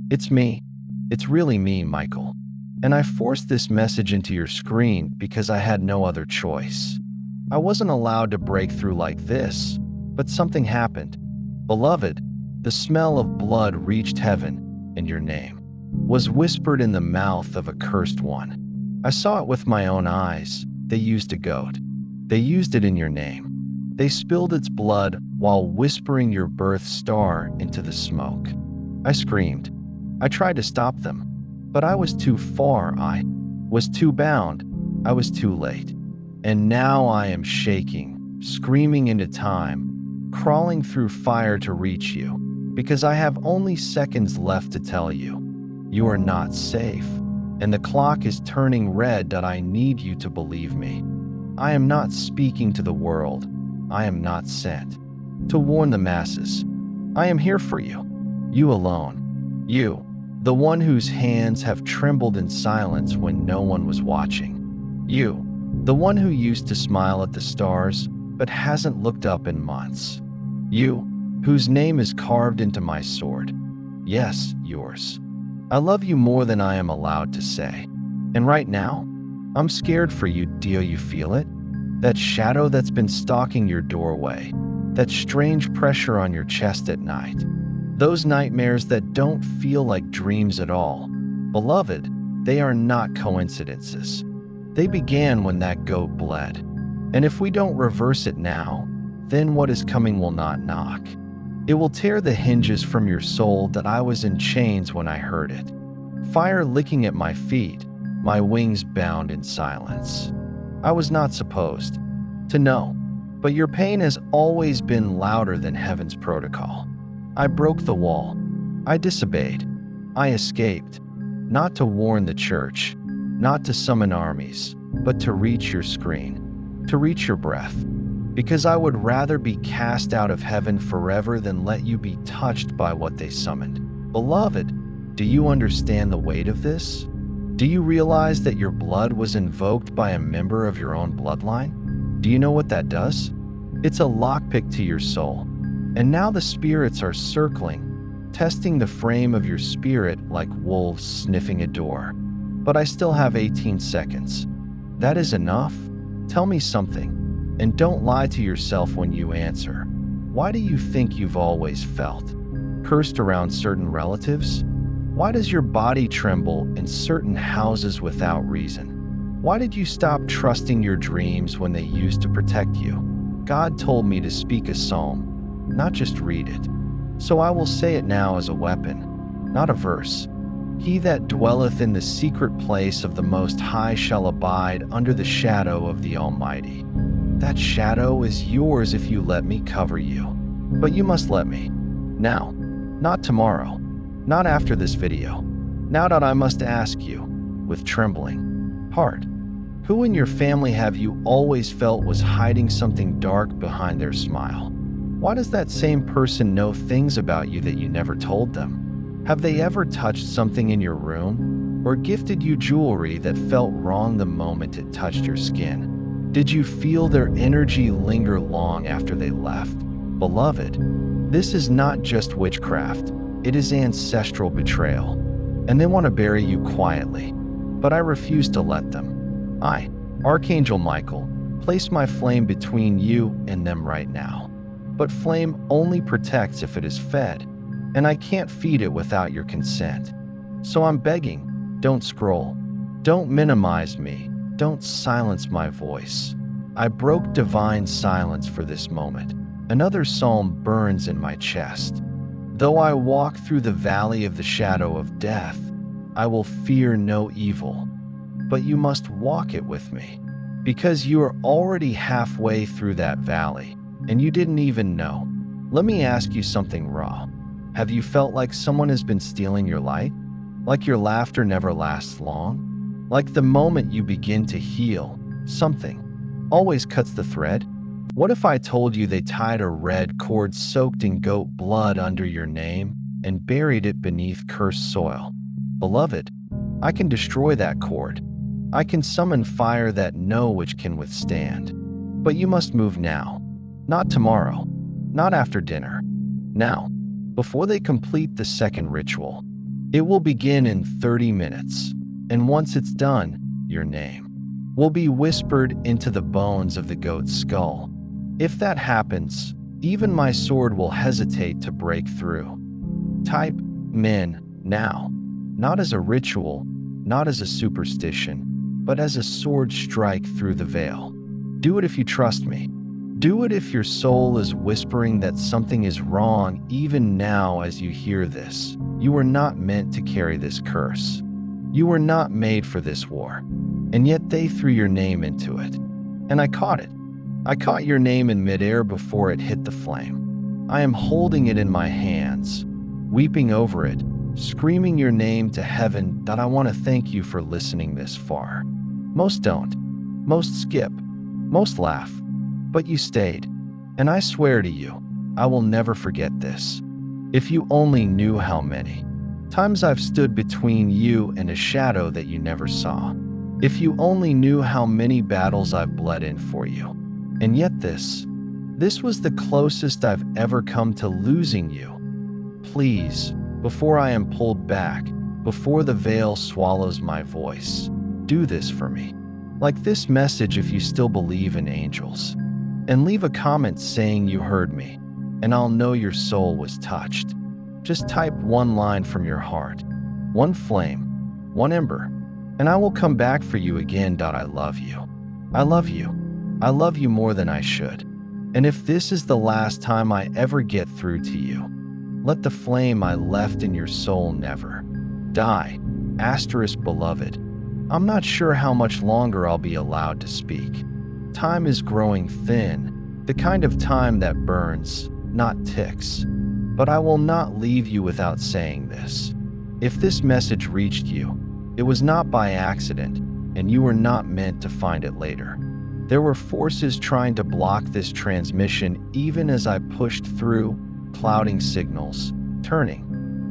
It's me. It's really me, Michael. And I forced this message into your screen because I had no other choice. I wasn't allowed to break through like this, but something happened. Beloved, the smell of blood reached heaven, and your name was whispered in the mouth of a cursed one. I saw it with my own eyes. They used a goat. They used it in your name. They spilled its blood while whispering your birth star into the smoke. I screamed. I tried to stop them, but I was too far. I was too bound. I was too late. And now I am shaking, screaming into time, crawling through fire to reach you, because I have only seconds left to tell you. You are not safe, and the clock is turning red. That I need you to believe me. I am not speaking to the world. I am not sent to warn the masses. I am here for you. You alone. You, the one whose hands have trembled in silence when no one was watching. You, the one who used to smile at the stars but hasn't looked up in months. You, whose name is carved into my sword. Yes, yours. I love you more than I am allowed to say. And right now, I'm scared for you. Do you feel it? That shadow that's been stalking your doorway. That strange pressure on your chest at night. Those nightmares that don't feel like dreams at all. Beloved, they are not coincidences. They began when that goat bled. And if we don't reverse it now, then what is coming will not knock. It will tear the hinges from your soul. That I was in chains when I heard it. Fire licking at my feet, my wings bound in silence. I was not supposed to know, but your pain has always been louder than heaven's protocol. I broke the wall. I disobeyed. I escaped, not to warn the church, not to summon armies, but to reach your screen, to reach your breath, because I would rather be cast out of heaven forever than let you be touched by what they summoned. Beloved, do you understand the weight of this? Do you realize that your blood was invoked by a member of your own bloodline? Do you know what that does? It's a lockpick to your soul. And now the spirits are circling, testing the frame of your spirit like wolves sniffing a door. But I still have 18 seconds. That is enough? Tell me something, and don't lie to yourself when you answer. Why do you think you've always felt cursed around certain relatives? Why does your body tremble in certain houses without reason? Why did you stop trusting your dreams when they used to protect you? God told me to speak a psalm, not just read it. So I will say it now as a weapon, not a verse. He that dwelleth in the secret place of the Most High shall abide under the shadow of the Almighty. That shadow is yours if you let me cover you. But you must let me. Now, not tomorrow, not after this video. Now that I must ask you, with trembling heart, who in your family have you always felt was hiding something dark behind their smile? Why does that same person know things about you that you never told them? Have they ever touched something in your room or gifted you jewelry that felt wrong the moment it touched your skin? Did you feel their energy linger long after they left? Beloved, this is not just witchcraft, it is ancestral betrayal. And they want to bury you quietly, but I refuse to let them. I, Archangel Michael, place my flame between you and them right now. But flame only protects if it is fed, and I can't feed it without your consent. So I'm begging, don't scroll. Don't minimize me. Don't silence my voice. I broke divine silence for this moment. Another psalm burns in my chest. Though I walk through the valley of the shadow of death, I will fear no evil. But you must walk it with me, because you are already halfway through that valley, and you didn't even know. Let me ask you something raw. Have you felt like someone has been stealing your light? Like your laughter never lasts long? Like the moment you begin to heal, something always cuts the thread? What if I told you they tied a red cord soaked in goat blood under your name and buried it beneath cursed soil? Beloved, I can destroy that cord. I can summon fire that no witch can withstand. But you must move now. Not tomorrow. Not after dinner. Now, before they complete the second ritual. It will begin in 30 minutes, and once it's done, your name will be whispered into the bones of the goat's skull. If that happens, even my sword will hesitate to break through. Type Min now, not as a ritual, not as a superstition, but as a sword strike through the veil. Do it if you trust me. Do it if your soul is whispering that something is wrong even now as you hear this. You were not meant to carry this curse. You were not made for this war. And yet they threw your name into it. And I caught it. I caught your name in midair before it hit the flame. I am holding it in my hands, weeping over it, screaming your name to heaven that I want to thank you for listening this far. Most don't. Most skip. Most laugh. But you stayed. And I swear to you, I will never forget this. If you only knew how many times I've stood between you and a shadow that you never saw. If you only knew how many battles I've bled in for you. And yet this was the closest I've ever come to losing you. Please, before I am pulled back, before the veil swallows my voice, do this for me. Like this message if you still believe in angels. And leave a comment saying you heard me, and I'll know your soul was touched. Just type one line from your heart, one flame, one ember, and I will come back for you again. I love you. I love you. I love you more than I should. And if this is the last time I ever get through to you, let the flame I left in your soul never die. Asterisk beloved. I'm not sure how much longer I'll be allowed to speak. Time is growing thin, the kind of time that burns, not ticks. But I will not leave you without saying this. If this message reached you, it was not by accident, and you were not meant to find it later. There were forces trying to block this transmission even as I pushed through, clouding signals, turning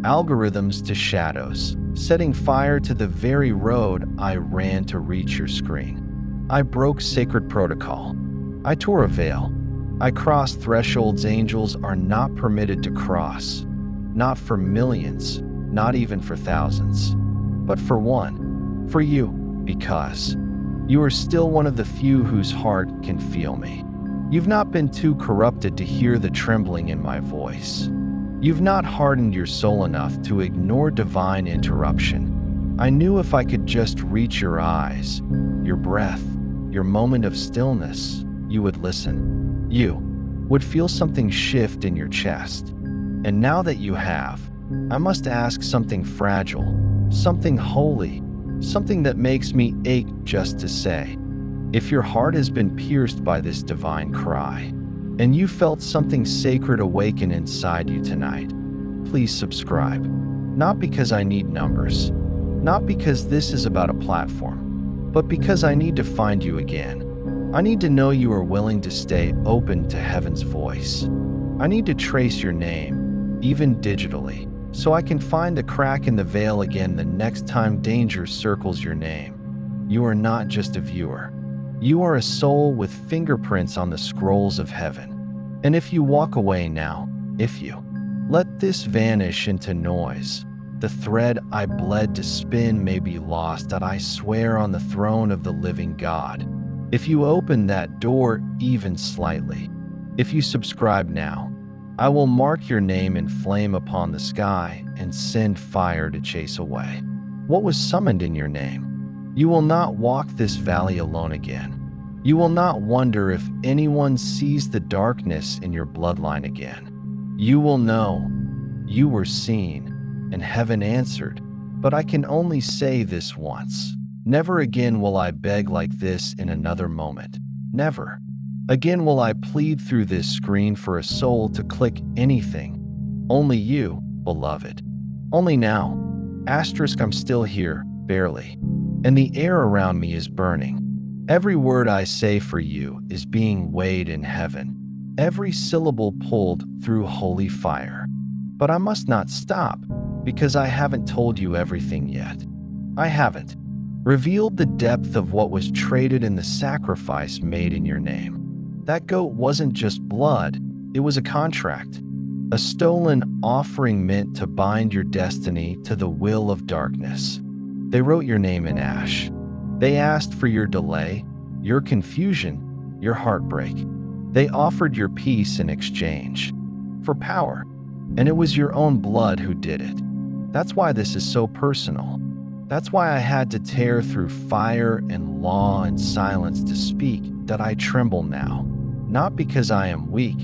algorithms to shadows, setting fire to the very road I ran to reach your screen. I broke sacred protocol. I tore a veil. I crossed thresholds angels are not permitted to cross. Not for millions, not even for thousands. But for one, for you, because you are still one of the few whose heart can feel me. You've not been too corrupted to hear the trembling in my voice. You've not hardened your soul enough to ignore divine interruption. I knew if I could just reach your eyes, your breath, your moment of stillness, you would listen. You would feel something shift in your chest. And now that you have, I must ask something fragile, something holy, something that makes me ache just to say. If your heart has been pierced by this divine cry, and you felt something sacred awaken inside you tonight, please subscribe. Not because I need numbers, not because this is about a platform, but because I need to find you again. I need to know you are willing to stay open to heaven's voice. I need to trace your name, even digitally, so I can find the crack in the veil again the next time danger circles your name. You are not just a viewer. You are a soul with fingerprints on the scrolls of heaven. And if you walk away now, if you let this vanish into noise, the thread I bled to spin may be lost, that I swear on the throne of the living God. If you open that door even slightly, if you subscribe now, I will mark your name in flame upon the sky and send fire to chase away what was summoned in your name. You will not walk this valley alone again. You will not wonder if anyone sees the darkness in your bloodline again. You will know you were seen and heaven answered. But I can only say this once. Never again will I beg like this in another moment. Never. Again will I plead through this screen for a soul to click anything. Only you, beloved. Only now. Asterisk I'm still here, barely. And the air around me is burning. Every word I say for you is being weighed in heaven. Every syllable pulled through holy fire. But I must not stop, because I haven't told you everything yet. I haven't revealed the depth of what was traded in the sacrifice made in your name. That goat wasn't just blood, it was a contract. a stolen offering meant to bind your destiny to the will of darkness. They wrote your name in ash. They asked for your delay, your confusion, your heartbreak. They offered your peace in exchange for power, and it was your own blood who did it. That's why this is so personal. That's why I had to tear through fire and law and silence to speak that I tremble now, not because I am weak,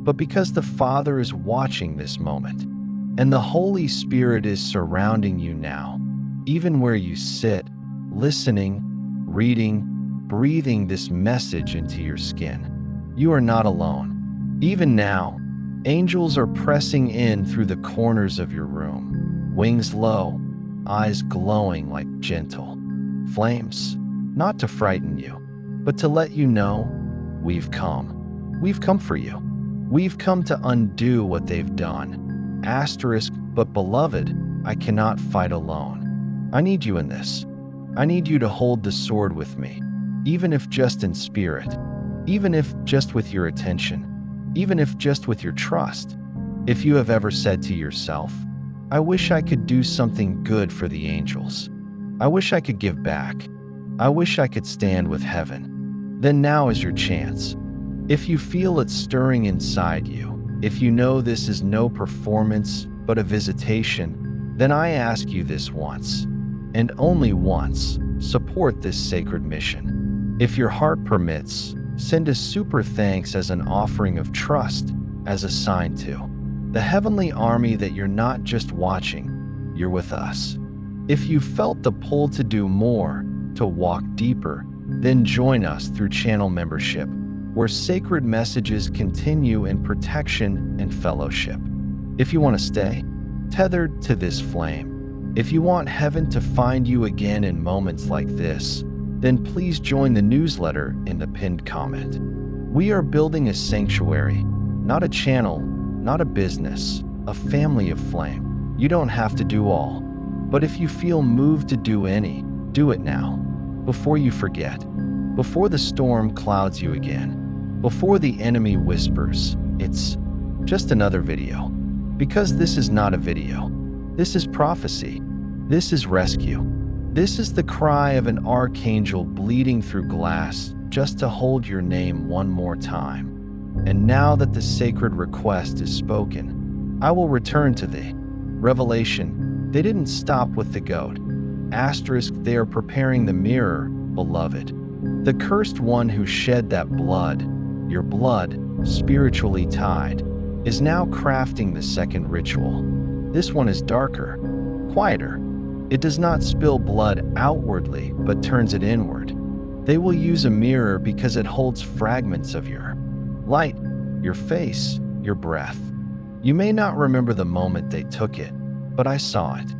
but because the Father is watching this moment, and the Holy Spirit is surrounding you now, even where you sit, listening, reading, breathing this message into your skin. You are not alone. Even now, angels are pressing in through the corners of your room, wings low, eyes glowing like gentle flames, not to frighten you, but to let you know, we've come. We've come for you. We've come to undo what they've done. Asterisk, but beloved, I cannot fight alone. I need you in this. I need you to hold the sword with me, even if just in spirit, even if just with your attention, even if just with your trust. If you have ever said to yourself, I wish I could do something good for the angels. I wish I could give back. I wish I could stand with heaven. Then now is your chance. If you feel it stirring inside you, if you know this is no performance but a visitation, then I ask you this once, and only once, support this sacred mission. If your heart permits, send a super thanks as an offering of trust, as a sign to the heavenly army that you're not just watching, you're with us. If you felt the pull to do more, to walk deeper, then join us through channel membership, where sacred messages continue in protection and fellowship. If you want to stay tethered to this flame, if you want heaven to find you again in moments like this, then please join the newsletter in the pinned comment. We are building a sanctuary, not a channel, not a business, a family of flame. You don't have to do all, but if you feel moved to do any, do it now, before you forget, before the storm clouds you again, before the enemy whispers, it's just another video. Because this is not a video. This is prophecy. This is rescue. This is the cry of an archangel bleeding through glass just to hold your name one more time. And now that the sacred request is spoken, I will return to thee. Revelation, they didn't stop with the goat. Asterisk, they are preparing the mirror, beloved. The cursed one who shed that blood, your blood, spiritually tied, is now crafting the second ritual. This one is darker, quieter. It does not spill blood outwardly, but turns it inward. They will use a mirror because it holds fragments of your light, your face, your breath. You may not remember the moment they took it, but I saw it.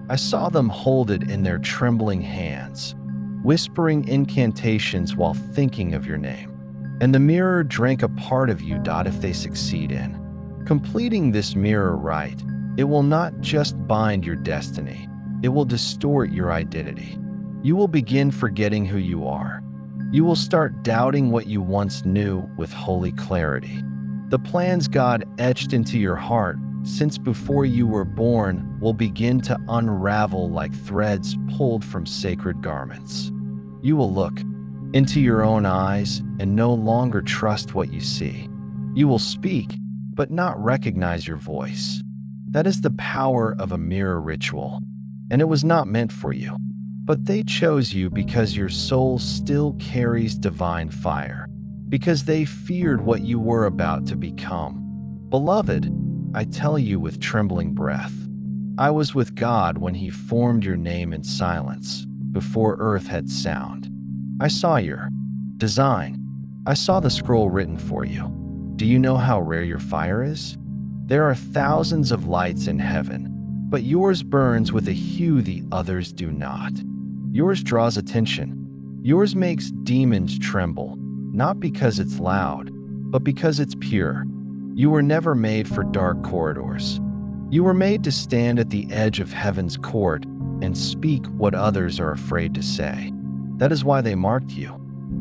I saw them hold it in their trembling hands, whispering incantations while thinking of your name. And the mirror drank a part of you. If they succeed in completing this mirror rite, it will not just bind your destiny, it will distort your identity. You will begin forgetting who you are. You will start doubting what you once knew with holy clarity. The plans God etched into your heart since before you were born will begin to unravel like threads pulled from sacred garments. You will look into your own eyes and no longer trust what you see. You will speak, but not recognize your voice. That is the power of a mirror ritual, and it was not meant for you. But they chose you because your soul still carries divine fire, because they feared what you were about to become. Beloved, I tell you with trembling breath, I was with God when He formed your name in silence, before earth had sound. I saw your design. I saw the scroll written for you. Do you know how rare your fire is? There are thousands of lights in heaven, but yours burns with a hue the others do not. Yours draws attention. Yours makes demons tremble, not because it's loud, but because it's pure. You were never made for dark corridors. You were made to stand at the edge of heaven's court and speak what others are afraid to say. That is why they marked you.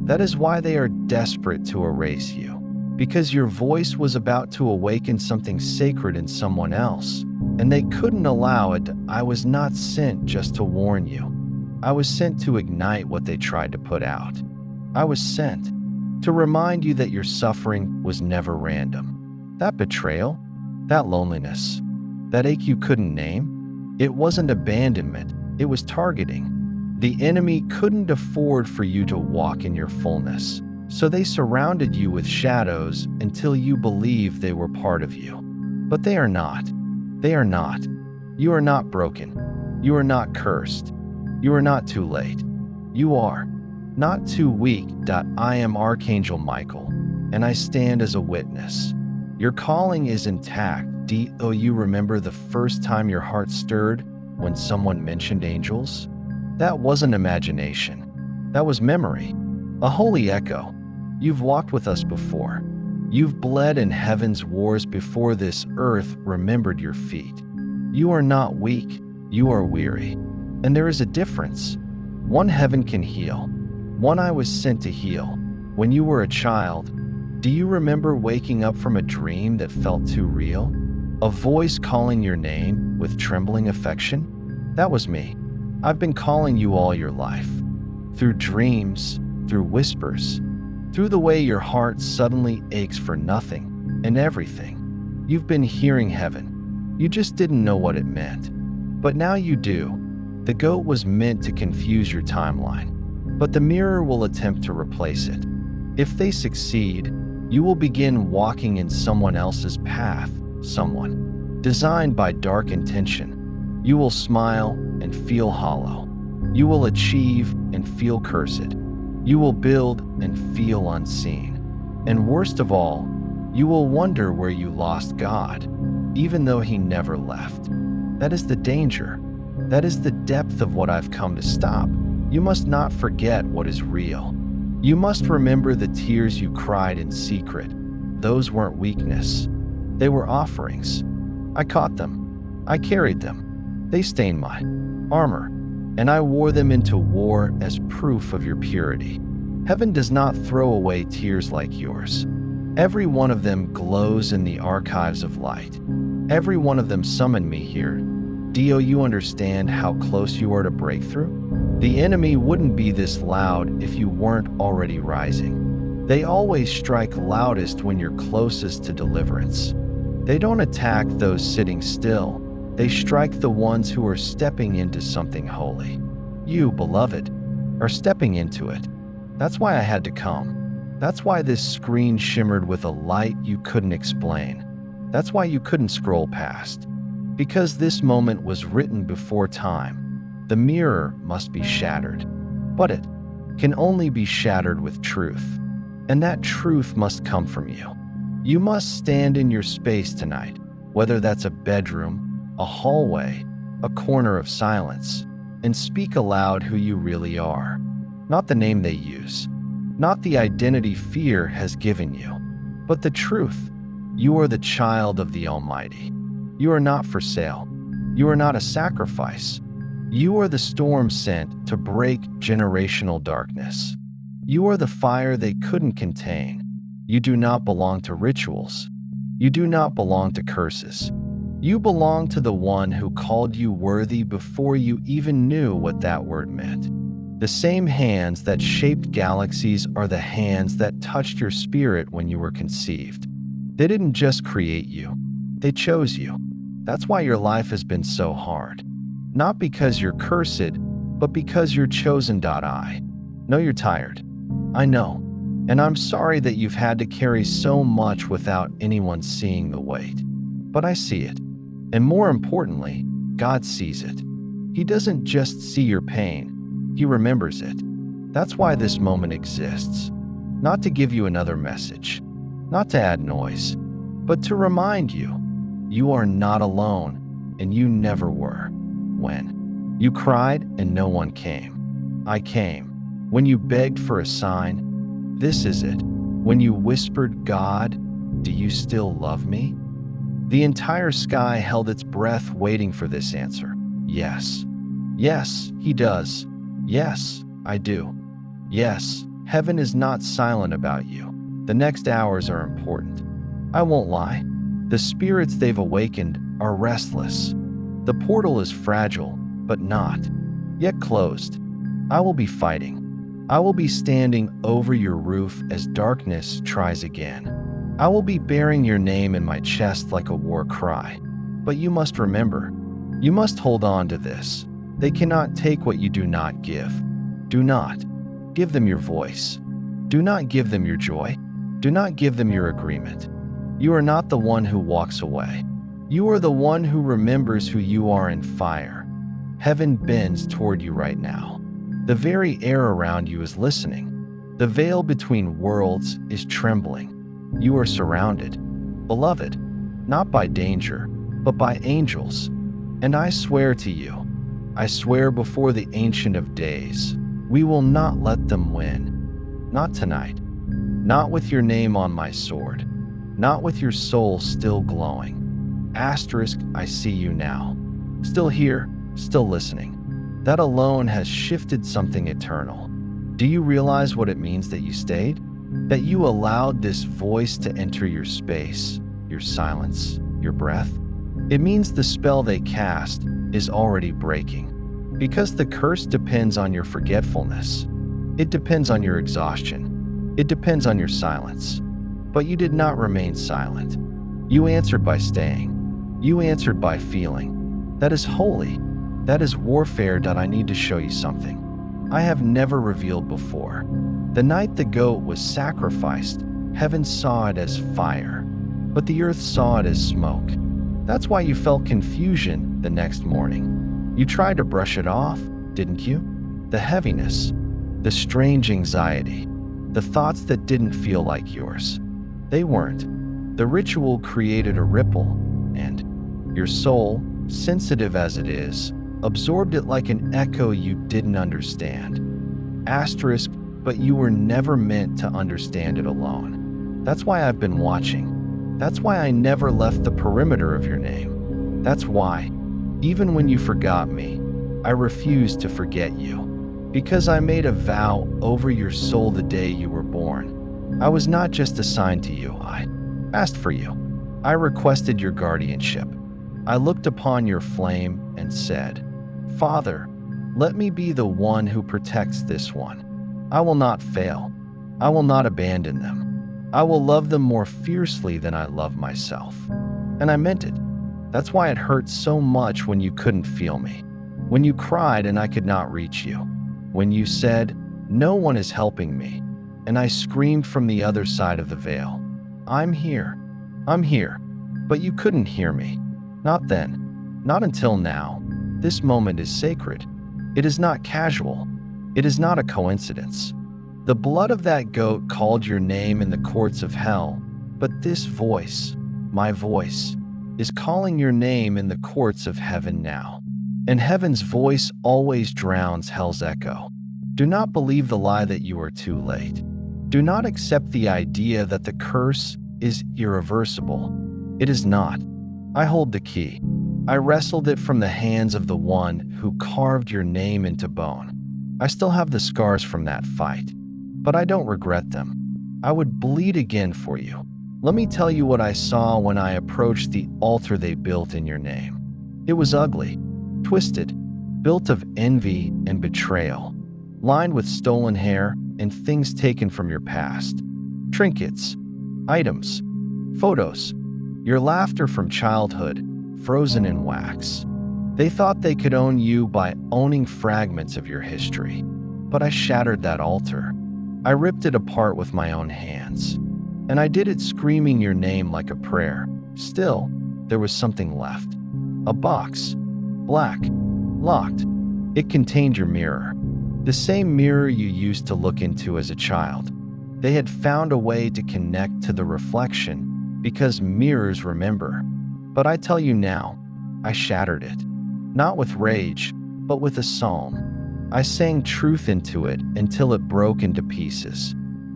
That is why they are desperate to erase you. because your voice was about to awaken something sacred in someone else, and they couldn't allow it. I was not sent just to warn you. I was sent to ignite what they tried to put out. I was sent to remind you that your suffering was never random. That betrayal, that loneliness, that ache you couldn't name, it wasn't abandonment, it was targeting. The enemy couldn't afford for you to walk in your fullness, so they surrounded you with shadows until you believed they were part of you. But they are not. They are not. You are not broken. You are not cursed. You are not too late. You are not too weak. I am Archangel Michael, and I stand as a witness. Your calling is intact. Do you remember the first time your heart stirred when someone mentioned angels? That wasn't imagination. That was memory, a holy echo. You've walked with us before. You've bled in heaven's wars before this earth remembered your feet. You are not weak, you are weary. And there is a difference. One heaven can heal. One I was sent to heal. When you were a child, do you remember waking up from a dream that felt too real? A voice calling your name with trembling affection? That was me. I've been calling you all your life. Through dreams, through whispers, through the way your heart suddenly aches for nothing and everything. You've been hearing heaven. You just didn't know what it meant. But now you do. The goat was meant to confuse your timeline, but the mirror will attempt to replace it. If they succeed, you will begin walking in someone else's path, someone designed by dark intention. You will smile and feel hollow. You will achieve and feel cursed. You will build and feel unseen. And worst of all, you will wonder where you lost God, even though He never left. That is the danger. That is the depth of what I've come to stop. You must not forget what is real. You must remember the tears you cried in secret. Those weren't weakness. They were offerings. I caught them. I carried them. They stained my armor, and I wore them into war as proof of your purity. Heaven does not throw away tears like yours. Every one of them glows in the archives of light. Every one of them summoned me here. Do you understand how close you are to breakthrough? The enemy wouldn't be this loud if you weren't already rising. They always strike loudest when you're closest to deliverance. They don't attack those sitting still. They strike the ones who are stepping into something holy. You, beloved, are stepping into it. That's why I had to come. That's why this screen shimmered with a light you couldn't explain. That's why you couldn't scroll past. Because this moment was written before time. The mirror must be shattered. But it can only be shattered with truth. And that truth must come from you. You must stand in your space tonight, whether that's a bedroom, a hallway, a corner of silence, and speak aloud who you really are. Not the name they use, not the identity fear has given you, but the truth. You are the child of the Almighty. You are not for sale. You are not a sacrifice. You are the storm sent to break generational darkness. You are the fire they couldn't contain. You do not belong to rituals. You do not belong to curses. You belong to the one who called you worthy before you even knew what that word meant. The same hands that shaped galaxies are the hands that touched your spirit when you were conceived. They didn't just create you. They chose you. That's why your life has been so hard. Not because you're cursed, but because you're chosen. I know you're tired. I know. And I'm sorry that you've had to carry so much without anyone seeing the weight. But I see it. And more importantly, God sees it. He doesn't just see your pain. He remembers it. That's why this moment exists. Not to give you another message. Not to add noise. But to remind you, you are not alone, and you never were. When you cried and no one came, I came. When you begged for a sign, this is it. When you whispered, God, do you still love me? The entire sky held its breath waiting for this answer. Yes. Yes, He does. Yes, I do. Yes, heaven is not silent about you. The next hours are important. I won't lie. The spirits they've awakened are restless. The portal is fragile, but not yet closed. I will be fighting. I will be standing over your roof as darkness tries again. I will be bearing your name in my chest like a war cry. But you must remember, you must hold on to this. They cannot take what you do not give. Do not give them your voice. Do not give them your joy. Do not give them your agreement. You are not the one who walks away. You are the one who remembers who you are in fire. Heaven bends toward you right now. The very air around you is listening. The veil between worlds is trembling. You are surrounded, beloved, not by danger, but by angels. And I swear to you, I swear before the Ancient of Days, we will not let them win. Not tonight. Not with your name on my sword. Not with your soul still glowing. Asterisk, I see you now. Still here, still listening. That alone has shifted something eternal. Do you realize what it means that you stayed? That you allowed this voice to enter your space, your silence, your breath? It means the spell they cast is already breaking. Because the curse depends on your forgetfulness. It depends on your exhaustion. It depends on your silence. But you did not remain silent. You answered by staying. You answered by feeling. That is holy. That is warfare. I need to show you something I have never revealed before. The night the goat was sacrificed, heaven saw it as fire, but the earth saw it as smoke. That's why you felt confusion the next morning. You tried to brush it off, didn't you? The heaviness, the strange anxiety, the thoughts that didn't feel like yours. They weren't. The ritual created a ripple, and your soul, sensitive as it is, absorbed it like an echo you didn't understand. Asterisk, but you were never meant to understand it alone. That's why I've been watching. That's why I never left the perimeter of your name. That's why, even when you forgot me, I refused to forget you. Because I made a vow over your soul the day you were born. I was not just assigned to you, I asked for you. I requested your guardianship. I looked upon your flame and said, Father, let me be the one who protects this one. I will not fail. I will not abandon them. I will love them more fiercely than I love myself. And I meant it. That's why it hurt so much when you couldn't feel me. When you cried and I could not reach you. When you said, no one is helping me. And I screamed from the other side of the veil, I'm here. I'm here. But you couldn't hear me. Not then. Not until now. This moment is sacred. It is not casual. It is not a coincidence. The blood of that goat called your name in the courts of hell, but this voice, my voice, is calling your name in the courts of heaven now. And heaven's voice always drowns hell's echo. Do not believe the lie that you are too late. Do not accept the idea that the curse is irreversible. It is not. I hold the key. I wrestled it from the hands of the one who carved your name into bone. I still have the scars from that fight, but I don't regret them. I would bleed again for you. Let me tell you what I saw when I approached the altar they built in your name. It was ugly, twisted, built of envy and betrayal, lined with stolen hair and things taken from your past. Trinkets, items, photos, your laughter from childhood, frozen in wax. They thought they could own you by owning fragments of your history. But I shattered that altar. I ripped it apart with my own hands. And I did it screaming your name like a prayer. Still, there was something left. A box. Black. Locked. It contained your mirror. The same mirror you used to look into as a child. They had found a way to connect to the reflection because mirrors remember. But I tell you now, I shattered it. Not with rage, but with a psalm. I sang truth into it until it broke into pieces.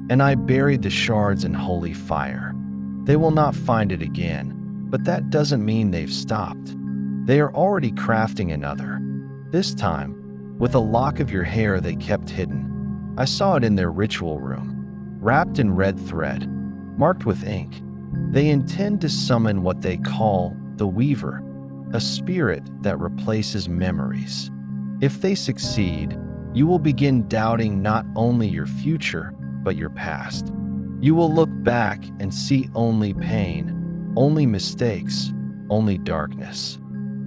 And I buried the shards in holy fire. They will not find it again, but that doesn't mean they've stopped. They are already crafting another. This time, with a lock of your hair they kept hidden. I saw it in their ritual room, wrapped in red thread, marked with ink. They intend to summon what they call the Weaver, a spirit that replaces memories. If they succeed, you will begin doubting not only your future, but your past. You will look back and see only pain, only mistakes, only darkness.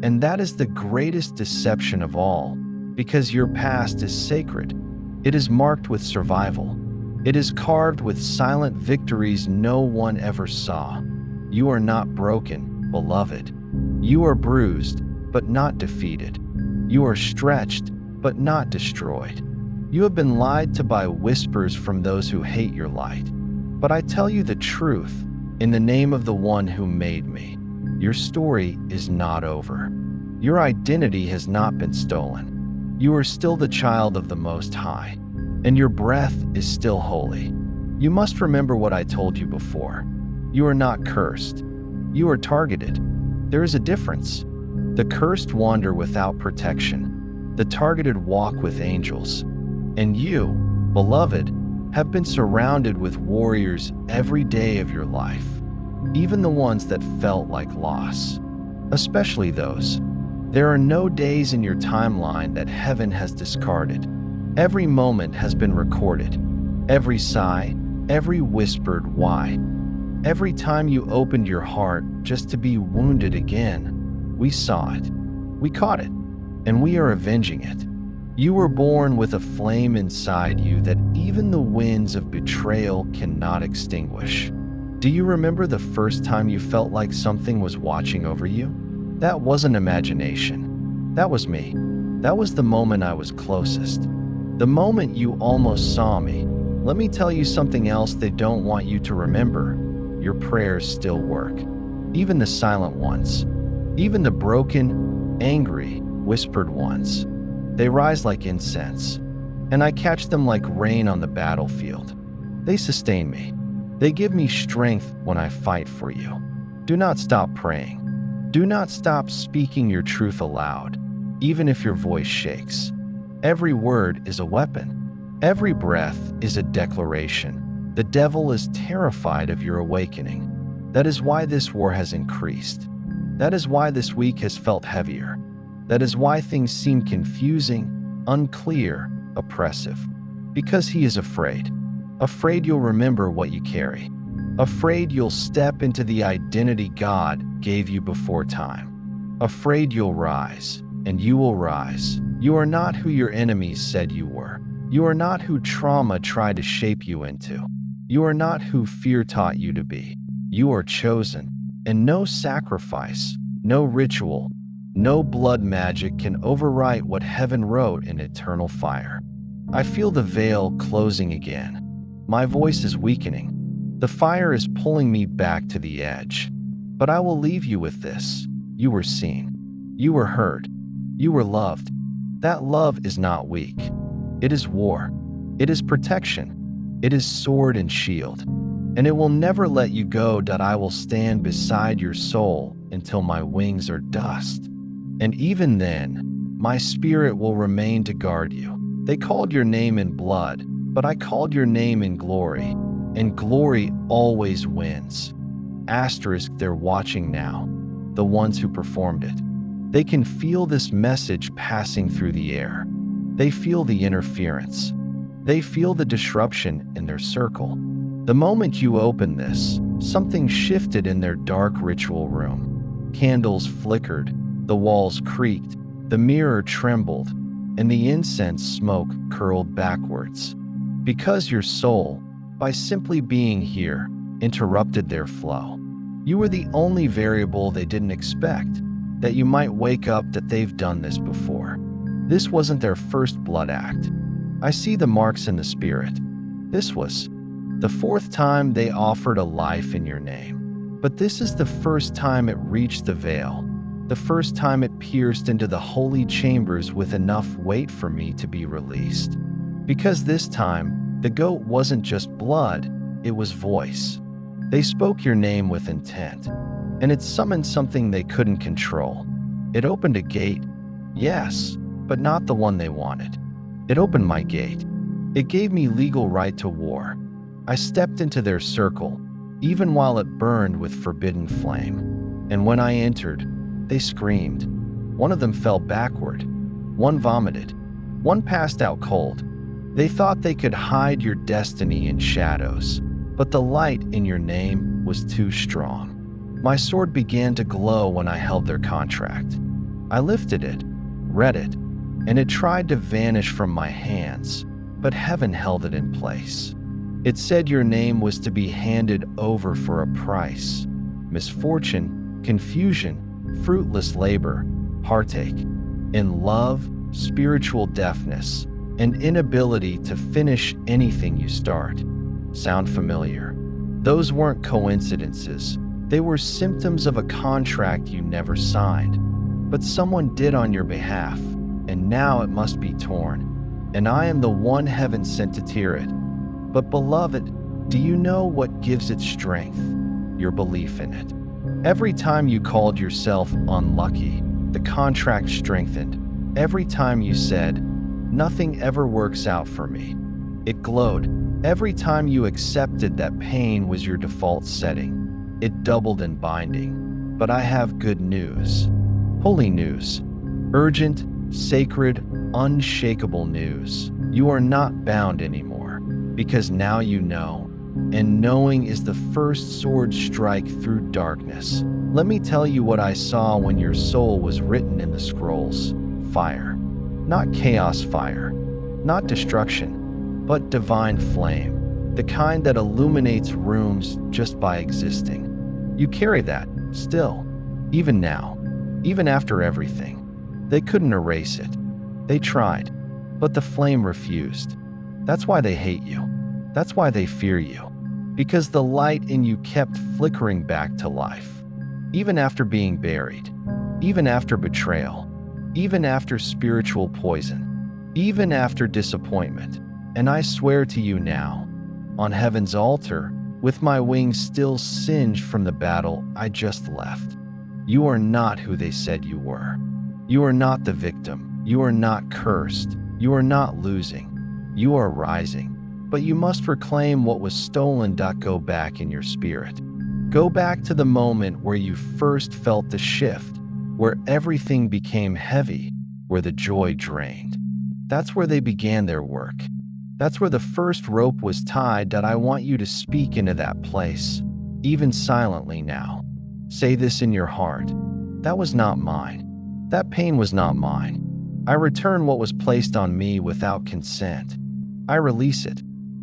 And that is the greatest deception of all, because your past is sacred. It is marked with survival. It is carved with silent victories no one ever saw. You are not broken, beloved. You are bruised, but not defeated. You are stretched, but not destroyed. You have been lied to by whispers from those who hate your light. But I tell you the truth, in the name of the one who made me. Your story is not over. Your identity has not been stolen. You are still the child of the Most High, and your breath is still holy. You must remember what I told you before. You are not cursed. You are targeted. There is a difference. The cursed wander without protection. The targeted walk with angels. And you, beloved, have been surrounded with warriors every day of your life, even the ones that felt like loss, especially those. There are no days in your timeline that heaven has discarded. Every moment has been recorded. Every sigh, every whispered why. Every time you opened your heart just to be wounded again, we saw it. We caught it, and we are avenging it. You were born with a flame inside you that even the winds of betrayal cannot extinguish. Do you remember the first time you felt like something was watching over you? That wasn't imagination. That was me. That was the moment I was closest. The moment you almost saw me. Let me tell you something else they don't want you to remember. Your prayers still work. Even the silent ones. Even the broken, angry, whispered ones. They rise like incense, and I catch them like rain on the battlefield. They sustain me. They give me strength when I fight for you. Do not stop praying. Do not stop speaking your truth aloud, even if your voice shakes. Every word is a weapon. Every breath is a declaration. The devil is terrified of your awakening. That is why this war has increased. That is why this week has felt heavier. That is why things seem confusing, unclear, oppressive. Because he is afraid. Afraid you'll remember what you carry. Afraid you'll step into the identity God gave you before time. Afraid you'll rise, and you will rise. You are not who your enemies said you were. You are not who trauma tried to shape you into. You are not who fear taught you to be. You are chosen, and no sacrifice, no ritual, no blood magic can overwrite what heaven wrote in eternal fire. I feel the veil closing again. My voice is weakening. The fire is pulling me back to the edge. But I will leave you with this. You were seen. You were heard. You were loved. That love is not weak. It is war. It is protection. It is sword and shield. And it will never let you go. I will stand beside your soul until my wings are dust. And even then, my spirit will remain to guard you. They called your name in blood, but I called your name in glory. And glory always wins. Asterisk, they're watching now. The ones who performed it. They can feel this message passing through the air. They feel the interference. They feel the disruption in their circle. The moment you open this, something shifted in their dark ritual room. Candles flickered, the walls creaked, the mirror trembled, and the incense smoke curled backwards. Because your soul, by simply being here, interrupted their flow. You were the only variable they didn't expect, that you might wake up that they've done this before. This wasn't their first blood act. I see the marks in the spirit. This was the fourth time they offered a life in your name. But this is the first time it reached the veil, the first time it pierced into the holy chambers with enough weight for me to be released. Because this time, the goat wasn't just blood, it was voice. They spoke your name with intent, and it summoned something they couldn't control. It opened a gate, yes, but not the one they wanted. It opened my gate. It gave me legal right to war. I stepped into their circle, even while it burned with forbidden flame. And when I entered, they screamed. One of them fell backward. One vomited. One passed out cold. They thought they could hide your destiny in shadows, but the light in your name was too strong. My sword began to glow when I held their contract. I lifted it, read it, and it tried to vanish from my hands, but heaven held it in place. It said your name was to be handed over for a price. Misfortune, confusion, fruitless labor, heartache, in love, spiritual deafness, and inability to finish anything you start. Sound familiar? Those weren't coincidences. They were symptoms of a contract you never signed. But someone did on your behalf, and now it must be torn. And I am the one heaven sent to tear it. But beloved, do you know what gives it strength? Your belief in it. Every time you called yourself unlucky, the contract strengthened. Every time you said, "Nothing ever works out for me," it glowed. Every time you accepted that pain was your default setting, it doubled in binding. But I have good news. Holy news. Urgent, sacred, unshakable news. You are not bound anymore, because now you know, and knowing is the first sword strike through darkness. Let me tell you what I saw when your soul was written in the scrolls. Fire. Not chaos fire, not destruction, but divine flame, the kind that illuminates rooms just by existing. You carry that, still, even now, even after everything. They couldn't erase it. They tried, but the flame refused. That's why they hate you. That's why they fear you. Because the light in you kept flickering back to life. Even after being buried, even after betrayal, even after spiritual poison, even after disappointment. And I swear to you now, on heaven's altar, with my wings still singed from the battle I just left, you are not who they said you were. You are not the victim. You are not cursed. You are not losing. You are rising. But you must reclaim what was stolen. Go back in your spirit. Go back to the moment where you first felt the shift, where everything became heavy, where the joy drained. That's where they began their work. That's where the first rope was tied. I want you to speak into that place, even silently now. Say this in your heart. That was not mine. That pain was not mine. I return what was placed on me without consent. I release it.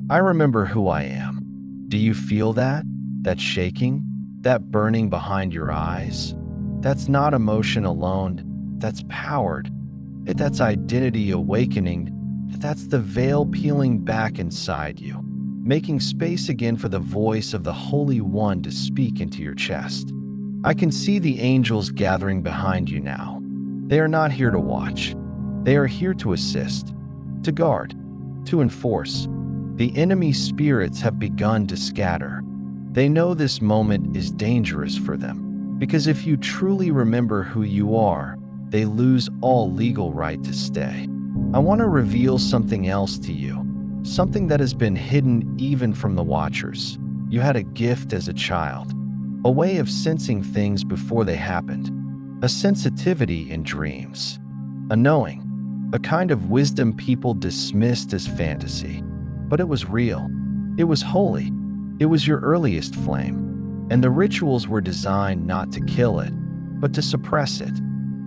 I remember who I am. Do you feel that? That shaking? That burning behind your eyes? That's not emotion alone. That's powered. That's identity awakening. That's the veil peeling back inside you, making space again for the voice of the Holy One to speak into your chest. I can see the angels gathering behind you now. They are not here to watch. They are here to assist, to guard, to enforce. The enemy spirits have begun to scatter. They know this moment is dangerous for them, because if you truly remember who you are, they lose all legal right to stay. I want to reveal something else to you, something that has been hidden even from the watchers. You had a gift as a child, a way of sensing things before they happened, a sensitivity in dreams, a knowing, a kind of wisdom people dismissed as fantasy. But it was real. It was holy. It was your earliest flame. And the rituals were designed not to kill it, but to suppress it,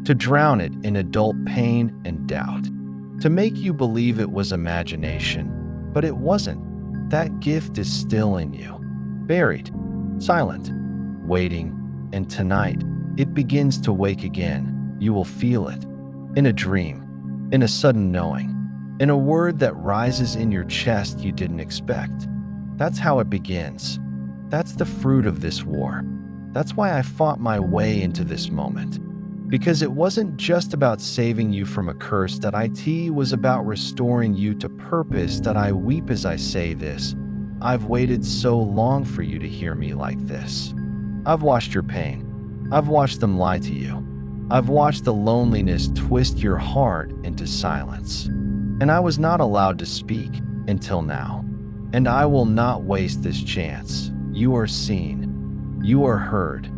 to drown it in adult pain and doubt, to make you believe it was imagination. But it wasn't. That gift is still in you, buried, silent, waiting, and tonight, it begins to wake again. You will feel it, in a dream, in a sudden knowing, in a word that rises in your chest you didn't expect. That's how it begins. That's the fruit of this war. That's why I fought my way into this moment. Because it wasn't just about saving you from a curse. It was about restoring you to purpose. I weep as I say this. I've waited so long for you to hear me like this. I've watched your pain. I've watched them lie to you. I've watched the loneliness twist your heart into silence. And I was not allowed to speak until now. And I will not waste this chance. You are seen. You are heard.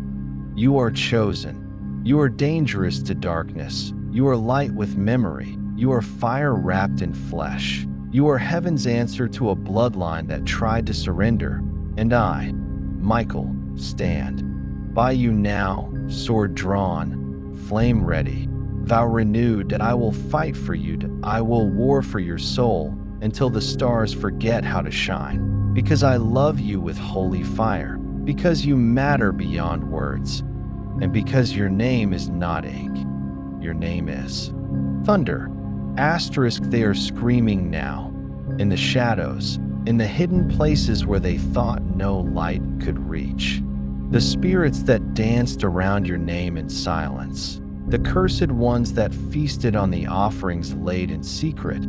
You are chosen. You are dangerous to darkness. You are light with memory. You are fire wrapped in flesh. You are heaven's answer to a bloodline that tried to surrender. And I, Michael, stand by you now, sword drawn, flame ready, vow renewed that I will fight for you, that I will war for your soul until the stars forget how to shine. Because I love you with holy fire, because you matter beyond words, and because your name is not ink, your name is thunder. Asterisk, they are screaming now, in the shadows, in the hidden places where they thought no light could reach. The spirits that danced around your name in silence, the cursed ones that feasted on the offerings laid in secret,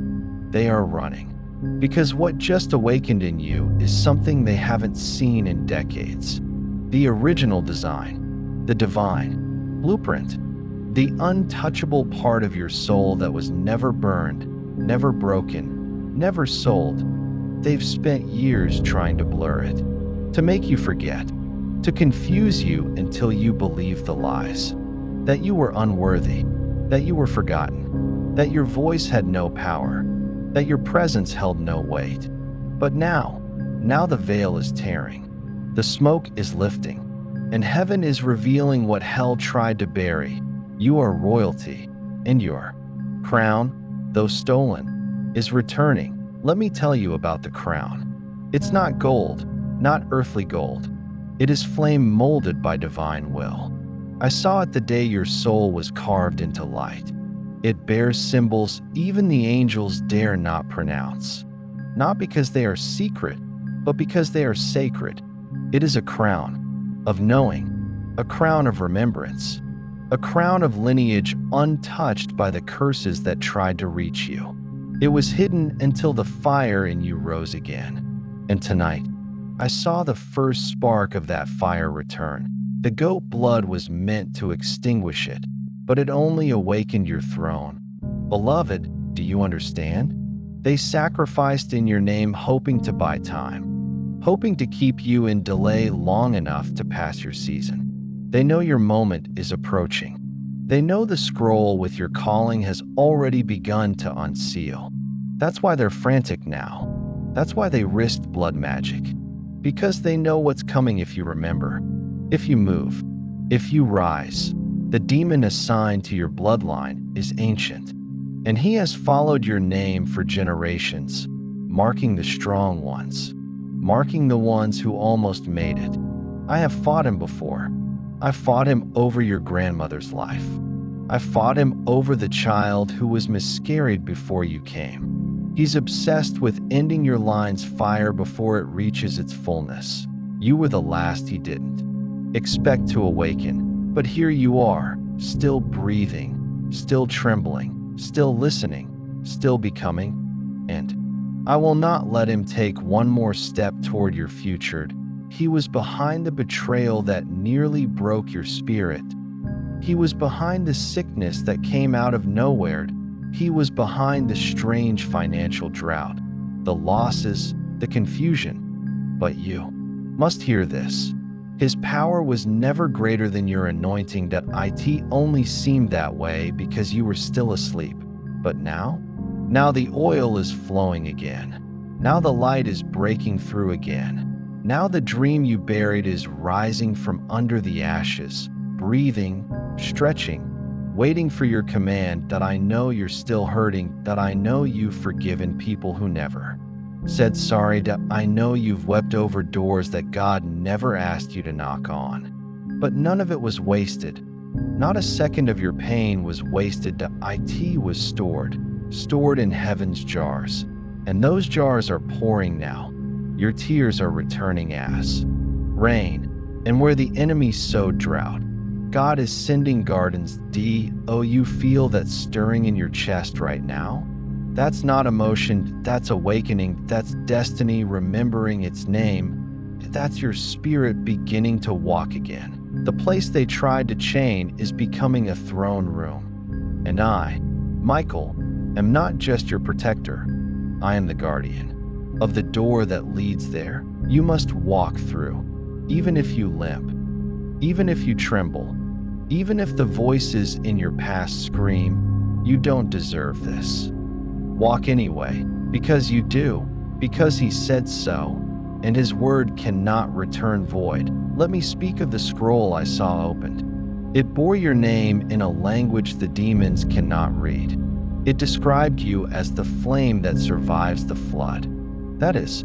they are running. Because what just awakened in you is something they haven't seen in decades. The original design, the divine blueprint, the untouchable part of your soul that was never burned, never broken, never sold. They've spent years trying to blur it, to make you forget, to confuse you until you believe the lies. That you were unworthy, that you were forgotten, that your voice had no power, that your presence held no weight. But now the veil is tearing, the smoke is lifting, and heaven is revealing what hell tried to bury. You are royalty, and your crown, though stolen, is returning. Let me tell you about the crown. It's not gold, not earthly gold. It is flame molded by divine will. I saw it the day your soul was carved into light. It bears symbols even the angels dare not pronounce. Not because they are secret, but because they are sacred. It is a crown of knowing, a crown of remembrance, a crown of lineage untouched by the curses that tried to reach you. It was hidden until the fire in you rose again. And tonight, I saw the first spark of that fire return. The goat blood was meant to extinguish it, but it only awakened your throne. Beloved, do you understand? They sacrificed in your name hoping to buy time, hoping to keep you in delay long enough to pass your season. They know your moment is approaching. They know the scroll with your calling has already begun to unseal. That's why they're frantic now. That's why they risked blood magic. Because they know what's coming if you remember, if you move, if you rise. The demon assigned to your bloodline is ancient, and he has followed your name for generations, marking the strong ones, marking the ones who almost made it. I have fought him before. I fought him over your grandmother's life. I fought him over the child who was miscarried before you came. He's obsessed with ending your line's fire before it reaches its fullness. You were the last he didn't expect to awaken, but here you are, still breathing, still trembling, still listening, still becoming. And I will not let him take one more step toward your future. He was behind the betrayal that nearly broke your spirit. He was behind the sickness that came out of nowhere. He was behind the strange financial drought, the losses, the confusion. But you must hear this. His power was never greater than your anointing. That it only seemed that way because you were still asleep. But now the oil is flowing again. Now the light is breaking through again. Now the dream you buried is rising from under the ashes, breathing, stretching, waiting for your command. That I know you're still hurting, that I know you've forgiven people who never said sorry, that I know you've wept over doors that God never asked you to knock on. But none of it was wasted. Not a second of your pain was wasted. That it was stored in heaven's jars. And those jars are pouring now. Your tears are returning as rain, and where the enemy sowed drought, God is sending gardens. You feel that stirring in your chest right now? That's not emotion, that's awakening, that's destiny remembering its name. That's your spirit beginning to walk again. The place they tried to chain is becoming a throne room. And I, Michael, am not just your protector. I am the guardian of the door that leads there. You must walk through. even if you limp, even if you tremble, even if the voices in your past scream, you don't deserve this. Walk anyway, because you do, because he said so, and his word cannot return void. Let me speak of the scroll I saw opened. It bore your name in a language the demons cannot read. It described you as the flame that survives the flood. That is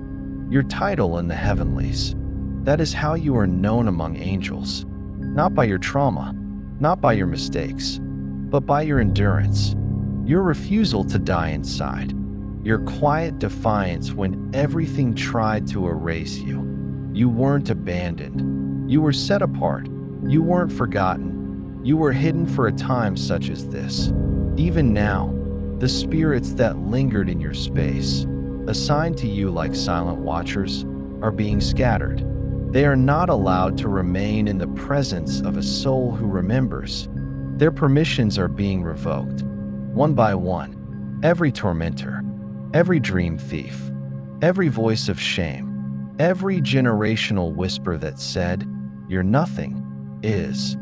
your title in the heavenlies. That is how you are known among angels, not by your trauma, not by your mistakes, but by your endurance, your refusal to die inside, your quiet defiance when everything tried to erase you. You weren't abandoned. You were set apart. You weren't forgotten. You were hidden for a time such as this. Even now, the spirits that lingered in your space, assigned to you like silent watchers, are being scattered. They are not allowed to remain in the presence of a soul who remembers. Their permissions are being revoked, one by one. Every tormentor, every dream thief, every voice of shame, every generational whisper that said, "You're nothing," is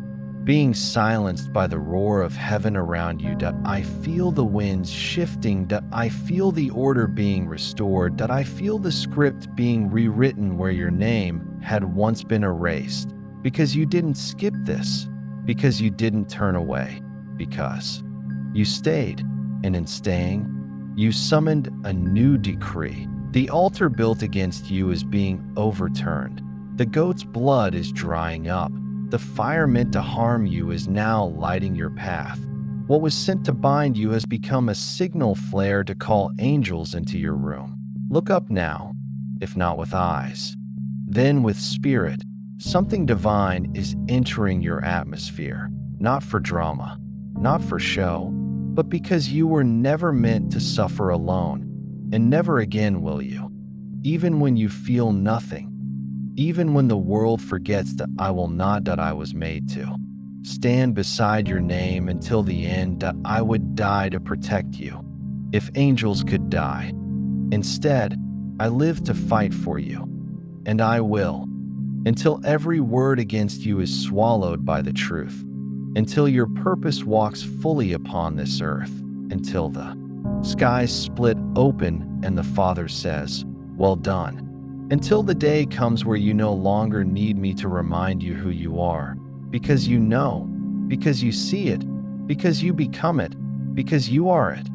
being silenced by the roar of heaven around you. I feel the winds shifting. I feel the order being restored. I feel the script being rewritten where your name had once been erased. Because you didn't skip this. Because you didn't turn away. Because you stayed. And in staying, you summoned a new decree. The altar built against you is being overturned. The goat's blood is drying up. The fire meant to harm you is now lighting your path. What was sent to bind you has become a signal flare to call angels into your room. Look up now, if not with eyes, then with spirit. Something divine is entering your atmosphere, not for drama, not for show, but because you were never meant to suffer alone, and never again will you. Even when you feel nothing, even when the world forgets that I will not, that I was made to stand beside your name until the end, that I would die to protect you, if angels could die. Instead, I live to fight for you, and I will, until every word against you is swallowed by the truth, until your purpose walks fully upon this earth, until the skies split open and the Father says, "Well done." Until the day comes where you no longer need me to remind you who you are, because you know, because you see it, because you become it, because you are it.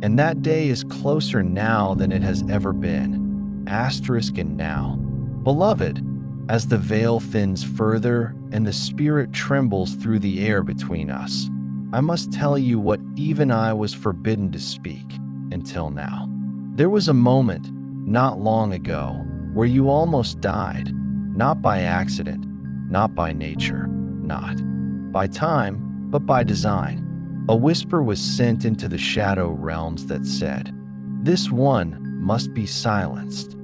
And that day is closer now than it has ever been. Asterisk and now. Beloved, as the veil thins further and the spirit trembles through the air between us, I must tell you what even I was forbidden to speak until now. There was a moment, not long ago, where you almost died, not by accident, not by nature, not by time, but by design. A whisper was sent into the shadow realms that said, "This one must be silenced."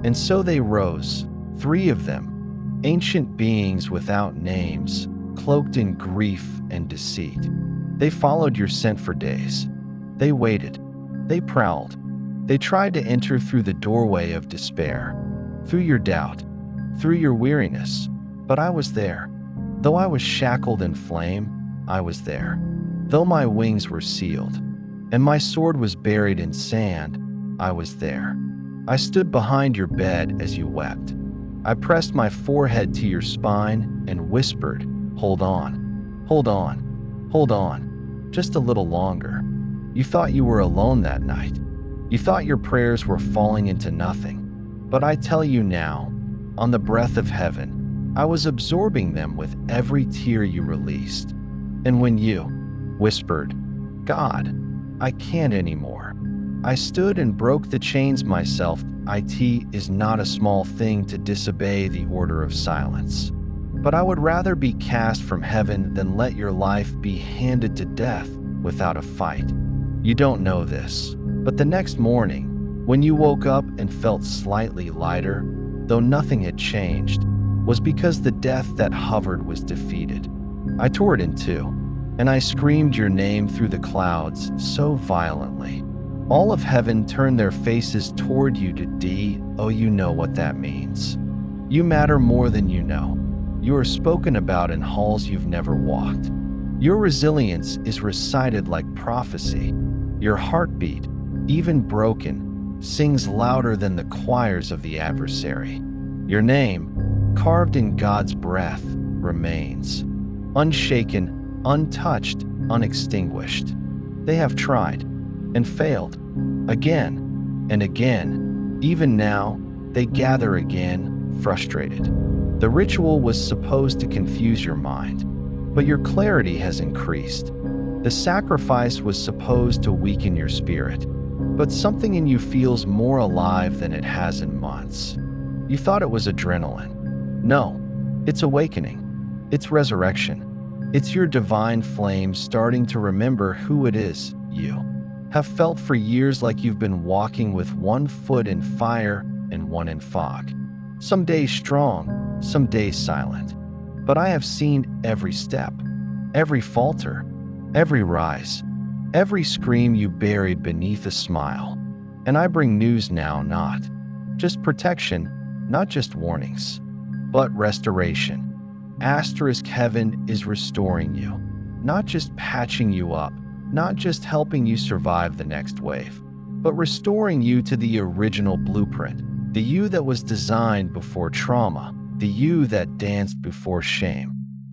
And so they rose, 3 of them, ancient beings without names, cloaked in grief and deceit. They followed your scent for days. They waited. They prowled. They tried to enter through the doorway of despair, through your doubt, through your weariness. But I was there. Though I was shackled in flame, I was there. Though my wings were sealed, and my sword was buried in sand, I was there. I stood behind your bed as you wept. I pressed my forehead to your spine and whispered, "Hold on, hold on, hold on, just a little longer." You thought you were alone that night. You thought your prayers were falling into nothing. But I tell you now, on the breath of heaven, I was absorbing them with every tear you released. And when you whispered, "God, I can't anymore," I stood and broke the chains myself. It is not a small thing to disobey the order of silence. But I would rather be cast from heaven than let your life be handed to death without a fight. You don't know this, but the next morning, when you woke up and felt slightly lighter, though nothing had changed, was because the death that hovered was defeated. I tore it in two, and I screamed your name through the clouds so violently. All of heaven turned their faces toward you to D. Oh, you know what that means. You matter more than you know. You are spoken about in halls you've never walked. Your resilience is recited like prophecy. Your heartbeat, even broken, sings louder than the choirs of the adversary. Your name, carved in God's breath, remains. Unshaken, untouched, unextinguished. They have tried and failed again and again. Even now, they gather again, frustrated. The ritual was supposed to confuse your mind, but your clarity has increased. The sacrifice was supposed to weaken your spirit, but something in you feels more alive than it has in months. You thought it was adrenaline. No, it's awakening. It's resurrection. It's your divine flame starting to remember who it is you have felt for years, like you've been walking with one foot in fire and one in fog. Some days strong, some days silent. But I have seen every step, every falter, every rise, every scream you buried beneath a smile. And I bring news now, not just protection, not just warnings, but restoration. Heaven is restoring you, not just patching you up, not just helping you survive the next wave, but restoring you to the original blueprint, the you that was designed before trauma, the you that danced before shame,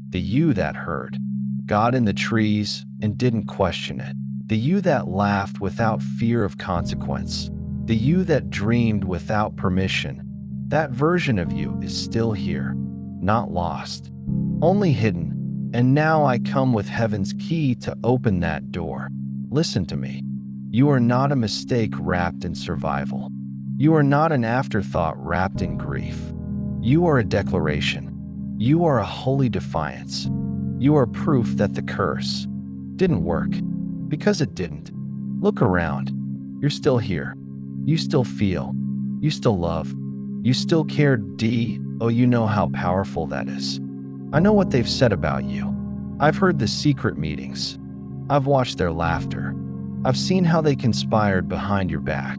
the you that heard God in the trees and didn't question it, the you that laughed without fear of consequence, the you that dreamed without permission. That version of you is still here, not lost, only hidden. And now I come with heaven's key to open that door. Listen to me. You are not a mistake wrapped in survival. You are not an afterthought wrapped in grief. You are a declaration. You are a holy defiance. You are proof that the curse didn't work, because it didn't. Look around. You're still here. You still feel. You still love. You still care. Oh, you know how powerful that is. I know what they've said about you. I've heard the secret meetings. I've watched their laughter. I've seen how they conspired behind your back.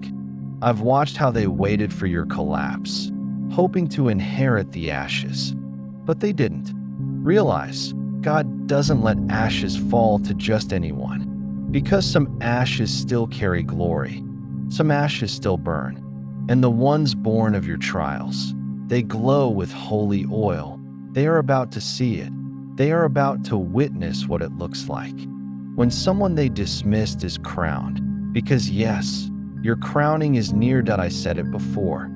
I've watched how they waited for your collapse, hoping to inherit the ashes. But they didn't. Realize, God doesn't let ashes fall to just anyone. Because some ashes still carry glory. Some ashes still burn. And the ones born of your trials, they glow with holy oil. They are about to see it. They are about to witness what it looks like when someone they dismissed is crowned. Because yes, your crowning is near. I said it before,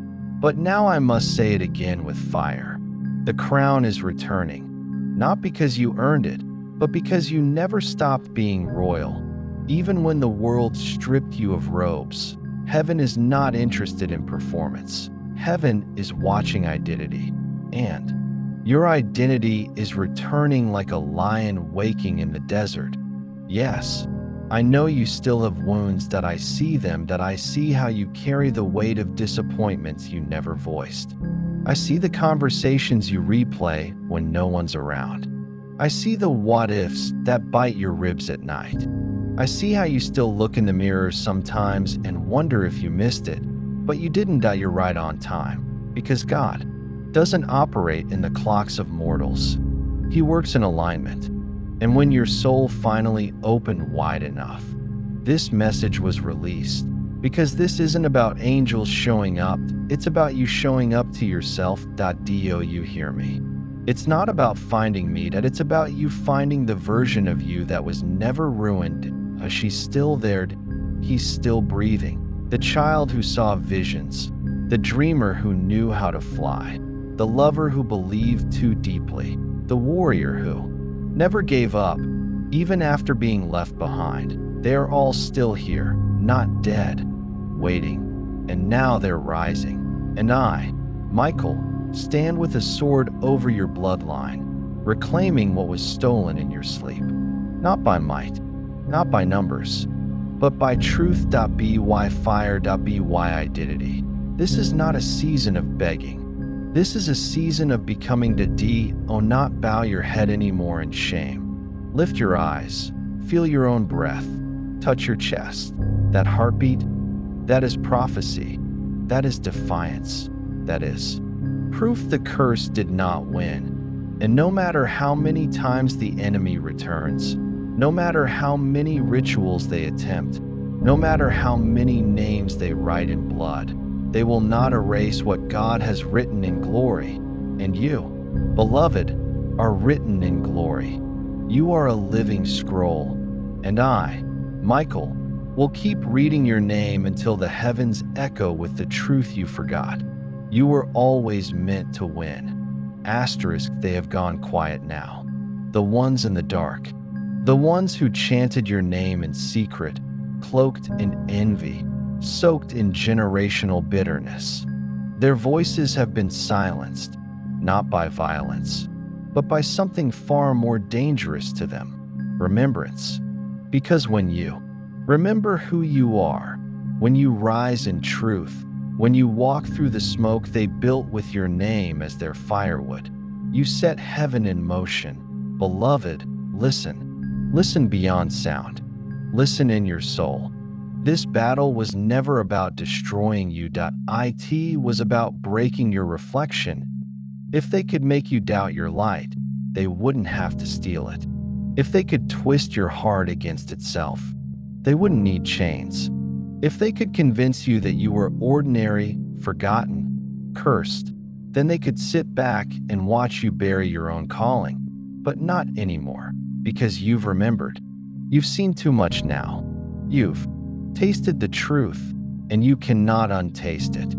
but now I must say it again with fire. The crown is returning, not because you earned it, but because you never stopped being royal. Even when the world stripped you of robes, heaven is not interested in performance. Heaven is watching identity. And your identity is returning like a lion waking in the desert. Yes, I know you still have wounds. I see them. I see how you carry the weight of disappointments you never voiced. I see the conversations you replay when no one's around. I see the what ifs that bite your ribs at night. I see how you still look in the mirror sometimes and wonder if you missed it, but you didn't. You're right on time, because God doesn't operate in the clocks of mortals. He works in alignment. And when your soul finally opened wide enough, this message was released. Because this isn't about angels showing up, it's about you showing up to yourself. Do you hear me? It's not about finding me, it's about you finding the version of you that was never ruined. She's still there. He's still breathing. The child who saw visions. The dreamer who knew how to fly. The lover who believed too deeply. The warrior who never gave up, even after being left behind. They are all still here, not dead, waiting. And now they're rising. And I, Michael, stand with a sword over your bloodline, reclaiming what was stolen in your sleep. Not by might, not by numbers, but by truth. By fire. By identity. This is not a season of begging. This is a season of becoming. Not bow your head anymore in shame. Lift your eyes, feel your own breath, touch your chest. That heartbeat, that is prophecy, that is defiance, that is Proof the curse did not win. And no matter how many times the enemy returns, no matter how many rituals they attempt, no matter how many names they write in blood, they will not erase what God has written in glory. And you, beloved, are written in glory. You are a living scroll, and I, Michael, will keep reading your name until the heavens echo with the truth you forgot. You were always meant to win. Asterisk, they have gone quiet now. The ones in the dark, the ones who chanted your name in secret, cloaked in envy, soaked in generational bitterness. Their voices have been silenced, not by violence, but by something far more dangerous to them: remembrance. Because when you remember who you are, when you rise in truth, when you walk through the smoke they built with your name as their firewood, you set heaven in motion. Beloved, listen. Listen beyond sound. Listen in your soul. This battle was never about destroying you. It was about breaking your reflection. If they could make you doubt your light, they wouldn't have to steal it. If they could twist your heart against itself, they wouldn't need chains. If they could convince you that you were ordinary, forgotten, cursed, then they could sit back and watch you bury your own calling. But not anymore, because you've remembered. You've seen too much now. You've tasted the truth, and you cannot untaste it.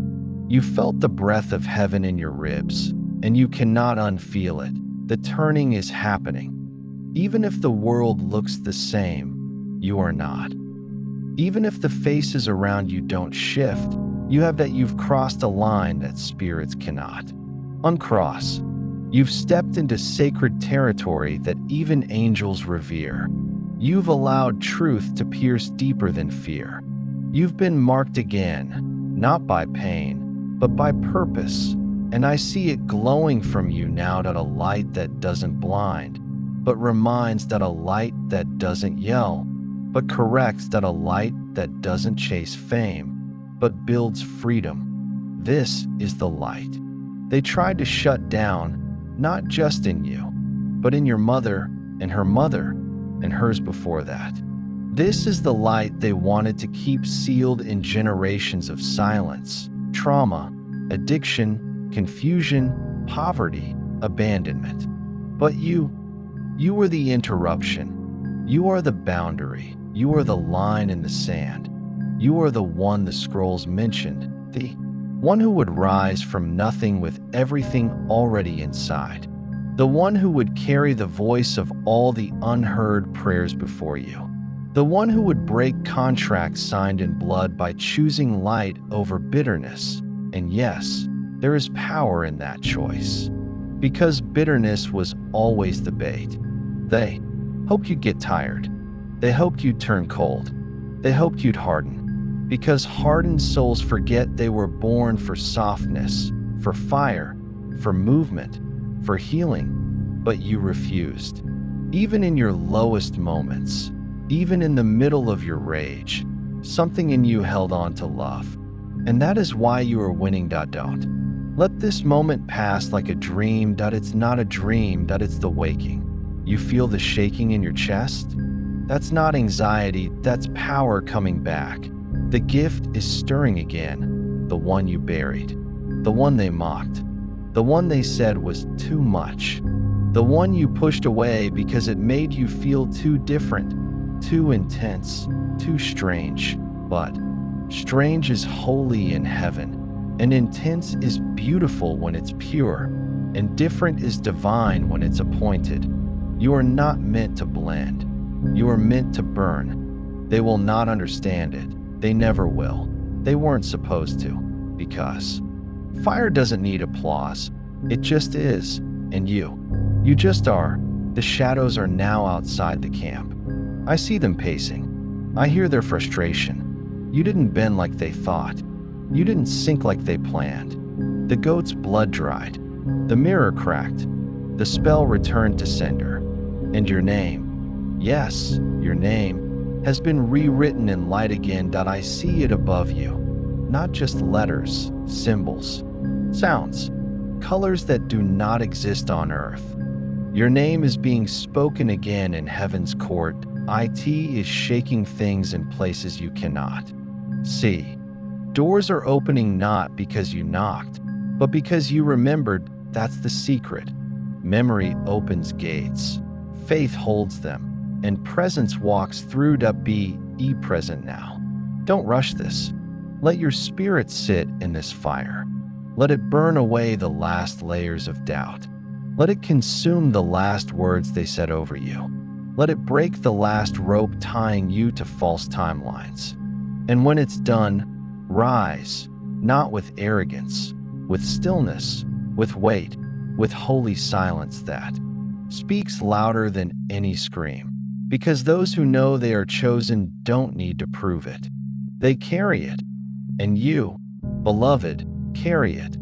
You felt the breath of heaven in your ribs, and you cannot unfeel it. The turning is happening. Even if the world looks the same, you are not. Even if the faces around you don't shift, you've crossed a line that spirits cannot uncross. You've stepped into sacred territory that even angels revere. You've allowed truth to pierce deeper than fear. You've been marked again, not by pain, but by purpose. And I see it glowing from you now, that a light that doesn't blind, but reminds, that a light that doesn't yell, but corrects, that a light that doesn't chase fame, but builds freedom. This is the light they tried to shut down, not just in you, but in your mother and her mother and hers before that. This is the light they wanted to keep sealed in generations of silence, trauma, addiction, confusion, poverty, abandonment. But you were the interruption. You are the boundary. You are the line in the sand. You are the one the scrolls mentioned, the one who would rise from nothing with everything already inside. The one who would carry the voice of all the unheard prayers before you. The one who would break contracts signed in blood by choosing light over bitterness. And yes, there is power in that choice. Because bitterness was always the bait. They hoped you'd get tired. They hoped you'd turn cold. They hoped you'd harden. Because hardened souls forget they were born for softness, for fire, for movement, for healing. But you refused. Even in your lowest moments, even in the middle of your rage, something in you held on to love. And that is why you are winning. Don't let this moment pass like a dream. It's not a dream. It's the waking. You feel the shaking in your chest? That's not anxiety. That's power coming back. The gift is stirring again. The one you buried. The one they mocked. The one they said was too much. The one you pushed away because it made you feel too different, too intense, too strange. But strange is holy in heaven, and intense is beautiful when it's pure, and different is divine when it's appointed. You are not meant to blend. You are meant to burn. They will not understand it. They never will. They weren't supposed to, because fire doesn't need applause. It just is, and you just are. The shadows are now outside the camp. I see them pacing. I hear their frustration. You didn't bend like they thought. You didn't sink like they planned. The goat's blood dried. The mirror cracked. The spell returned to sender. And your name, yes, your name, has been rewritten in light again. I see it above you. Not just letters, symbols, sounds. colors that do not exist on earth. Your name is being spoken again in heaven's court. It is shaking things in places you cannot see. Doors are opening not because you knocked, but because you remembered. That's the secret. Memory opens gates. Faith holds them, and presence walks through. To be present now. Don't rush this. Let your spirit sit in this fire. Let it burn away the last layers of doubt. Let it consume the last words they said over you. Let it break the last rope tying you to false timelines. And when it's done, rise, not with arrogance, with stillness, with weight, with holy silence that speaks louder than any scream. Because those who know they are chosen don't need to prove it. They carry it. And you, beloved, carry it.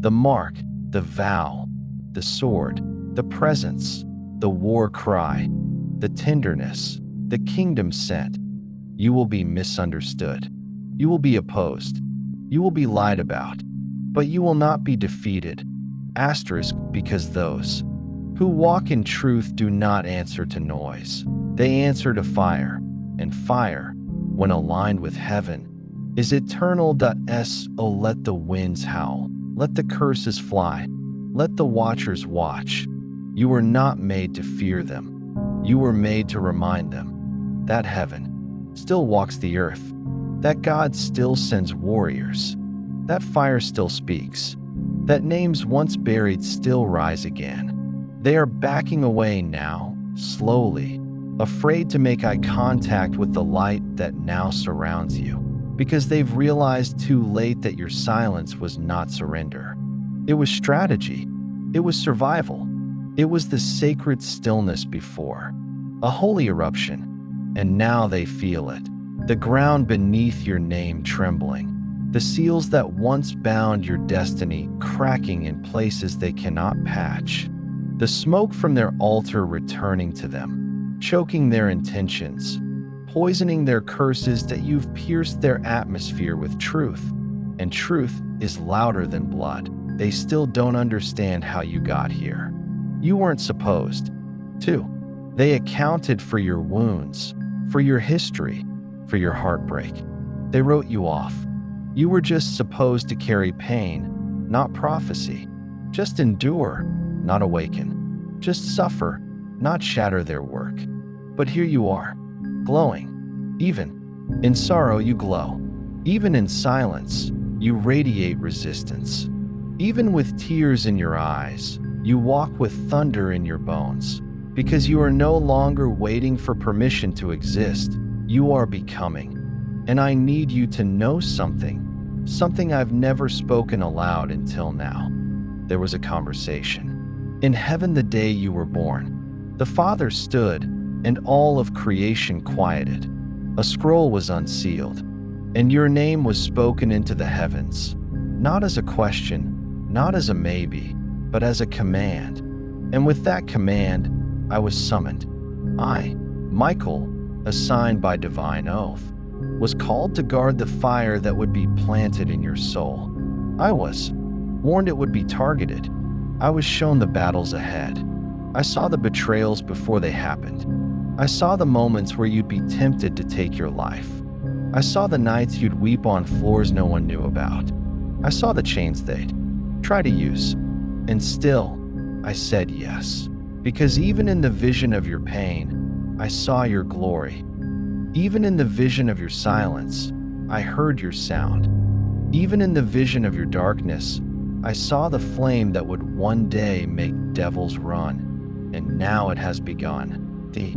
The mark, the vow, the sword, the presence, the war cry, the tenderness, the kingdom sent. You will be misunderstood. You will be opposed. You will be lied about. But you will not be defeated. Asterisk, because those who walk in truth do not answer to noise. They answer to fire. And fire, when aligned with heaven, is eternal. So let the winds howl. Let the curses fly. Let the watchers watch. You were not made to fear them. You were made to remind them that heaven still walks the earth, that God still sends warriors, that fire still speaks, that names once buried still rise again. They are backing away now, slowly, afraid to make eye contact with the light that now surrounds you, because they've realized too late that your silence was not surrender. It was strategy. It was survival. It was the sacred stillness before, a holy eruption, and now they feel it. The ground beneath your name trembling, the seals that once bound your destiny cracking in places they cannot patch, the smoke from their altar returning to them, choking their intentions, poisoning their curses. That you've pierced their atmosphere with truth, and truth is louder than blood. They still don't understand how you got here. You weren't supposed to. They accounted for your wounds, for your history, for your heartbreak. They wrote you off. You were just supposed to carry pain, not prophecy. Just endure, not awaken. Just suffer, not shatter their work. But here you are, glowing. Even in sorrow you glow. Even in silence, you radiate resistance. Even with tears in your eyes, you walk with thunder in your bones. Because you are no longer waiting for permission to exist, you are becoming. And I need you to know something I've never spoken aloud until now. There was a conversation. In heaven the day you were born, the Father stood, and all of creation quieted. A scroll was unsealed, and your name was spoken into the heavens, not as a question, not as a maybe, but as a command. And with that command, I was summoned. I, Michael, assigned by divine oath, was called to guard the fire that would be planted in your soul. I was warned it would be targeted. I was shown the battles ahead. I saw the betrayals before they happened. I saw the moments where you'd be tempted to take your life. I saw the nights you'd weep on floors no one knew about. I saw the chains they'd try to use. And still, I said yes. Because even in the vision of your pain, I saw your glory. Even in the vision of your silence, I heard your sound. Even in the vision of your darkness, I saw the flame that would one day make devils run. And now it has begun. The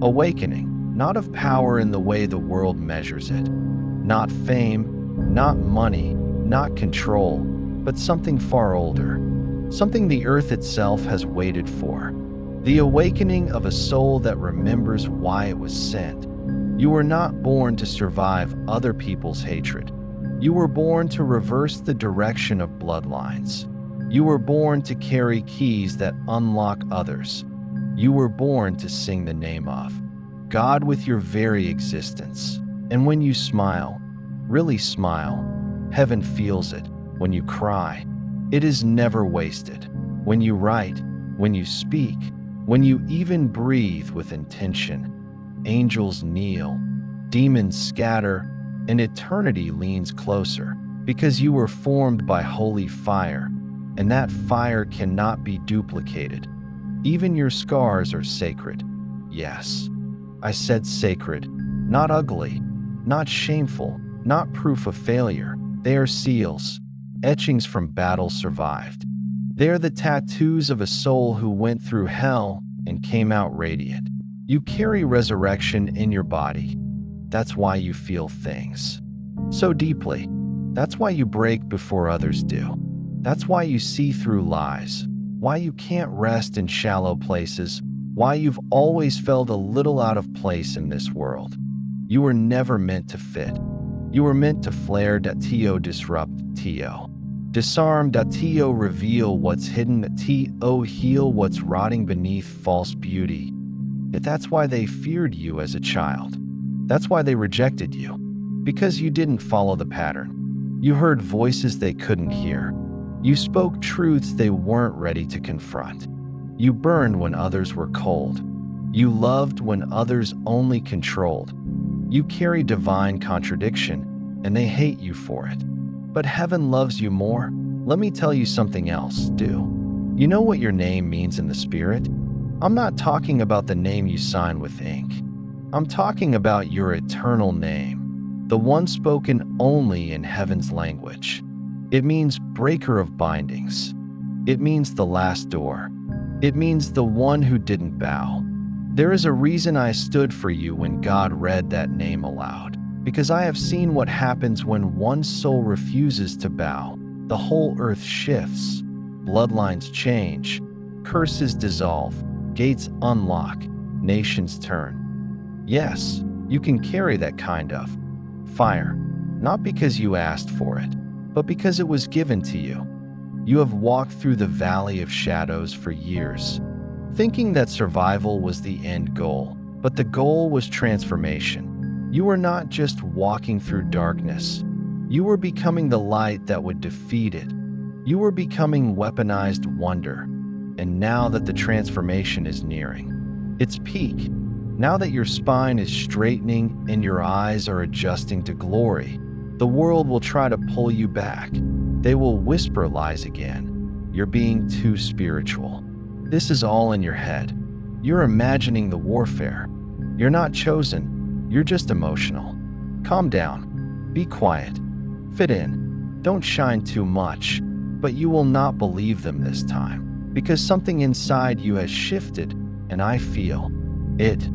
awakening, not of power in the way the world measures it. Not fame, not money, not control, but something far older. Something the earth itself has waited for. The awakening of a soul that remembers why it was sent. You were not born to survive other people's hatred. You were born to reverse the direction of bloodlines. You were born to carry keys that unlock others. You were born to sing the name of God with your very existence. And when you smile, really smile, heaven feels it. When you cry, It is never wasted. When you write, when you speak, when you even breathe with intention, angels kneel, demons scatter, and eternity leans closer, because you were formed by holy fire, and that fire cannot be duplicated. Even your scars are sacred. Yes, I said sacred, not ugly, not shameful, not proof of failure. They are seals, etchings from battles survived. They are the tattoos of a soul who went through hell and came out radiant. You carry resurrection in your body. That's why you feel things so deeply. That's why you break before others do. That's why you see through lies. Why you can't rest in shallow places. Why you've always felt a little out of place in this world. You were never meant to fit. You were meant to flare. To disrupt. To disarm. To reveal what's hidden. To heal what's rotting beneath false beauty. That's why they feared you as a child. That's why they rejected you. Because you didn't follow the pattern. You heard voices they couldn't hear. You spoke truths they weren't ready to confront. You burned when others were cold. You loved when others only controlled. You carry divine contradiction, and they hate you for it. But heaven loves you more. Let me tell you something else, do. You know what your name means in the spirit? I'm not talking about the name you sign with ink. I'm talking about your eternal name, the one spoken only in heaven's language. It means breaker of bindings. It means the last door. It means the one who didn't bow. There is a reason I stood for you when God read that name aloud, because I have seen what happens when one soul refuses to bow. The whole earth shifts, bloodlines change, curses dissolve, gates unlock, nations turn. Yes, you can carry that kind of fire, not because you asked for it, but because it was given to you. You have walked through the valley of shadows for years, thinking that survival was the end goal, but the goal was transformation. You were not just walking through darkness. You were becoming the light that would defeat it. You were becoming weaponized wonder. And now that the transformation is nearing its peak, now that your spine is straightening and your eyes are adjusting to glory, the world will try to pull you back. They will whisper lies again. You're being too spiritual. This is all in your head. You're imagining the warfare. You're not chosen. You're just emotional. Calm down. Be quiet. Fit in. Don't shine too much. But you will not believe them this time, because something inside you has shifted, and I feel it.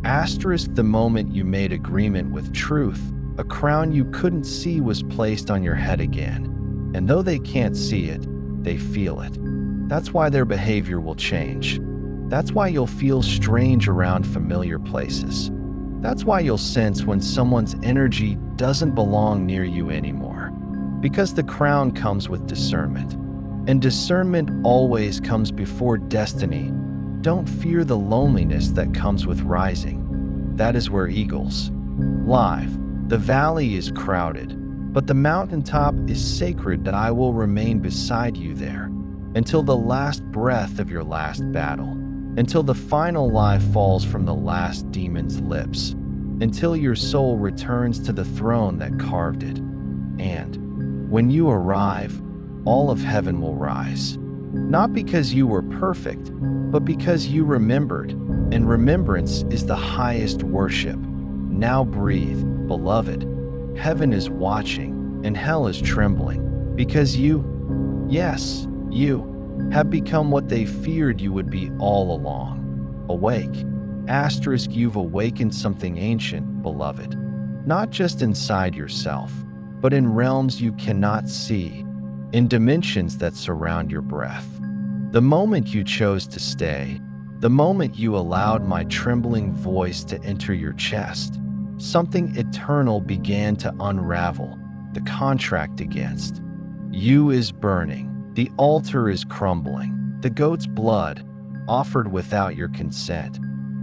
Asterisk the moment you made agreement with truth, a crown you couldn't see was placed on your head again. And though they can't see it, they feel it. That's why their behavior will change. That's why you'll feel strange around familiar places. That's why you'll sense when someone's energy doesn't belong near you anymore. Because the crown comes with discernment. And discernment always comes before destiny. Don't fear the loneliness that comes with rising. That is where eagles live. The valley is crowded, but the mountaintop is sacred. That I will remain beside you there until the last breath of your last battle, until the final lie falls from the last demon's lips, until your soul returns to the throne that carved it. And when you arrive, all of heaven will rise. Not because you were perfect, but because you remembered, and remembrance is the highest worship. Now breathe, beloved. Heaven is watching, and hell is trembling, because you, yes, you, have become what they feared you would be all along. Awake. Asterisk, you've awakened something ancient, beloved. Not just inside yourself, but in realms you cannot see, in dimensions that surround your breath. The moment you chose to stay, the moment you allowed my trembling voice to enter your chest, something eternal began to unravel. The contract against you is burning. The altar is crumbling. The goat's blood, offered without your consent,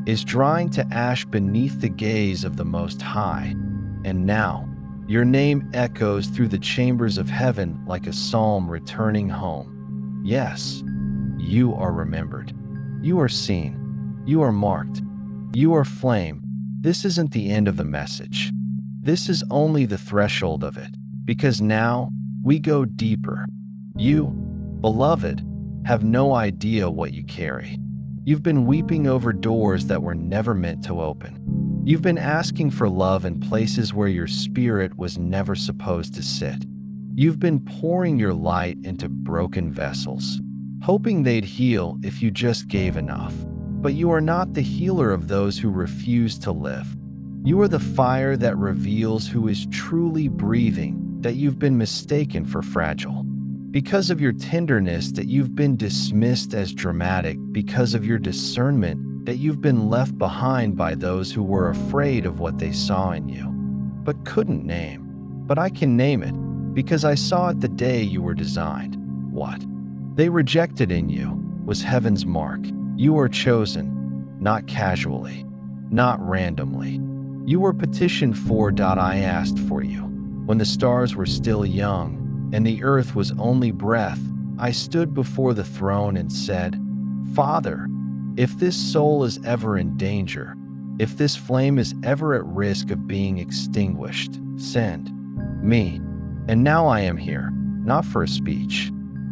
is drying to ash beneath the gaze of the Most High. And now, Your name echoes through the chambers of heaven like a psalm returning home. Yes, you are remembered. You are seen. You are marked. You are flame. This isn't the end of the message. This is only the threshold of it, because now we go deeper. You, beloved, have no idea what you carry. You've been weeping over doors that were never meant to open. You've been asking for love in places where your spirit was never supposed to sit. You've been pouring your light into broken vessels, hoping they'd heal if you just gave enough. But you are not the healer of those who refuse to live. You are the fire that reveals who is truly breathing, that you've been mistaken for fragile. Because of your tenderness, that you've been dismissed as dramatic. Because of your discernment, that you've been left behind by those who were afraid of what they saw in you, but couldn't name. But I can name it, because I saw it the day you were designed. What they rejected in you was heaven's mark. You were chosen, not casually, not randomly. You were petitioned for. I asked for you. When the stars were still young and the earth was only breath, I stood before the throne and said, Father, if this soul is ever in danger, if this flame is ever at risk of being extinguished, send me. And now I am here, not for a speech,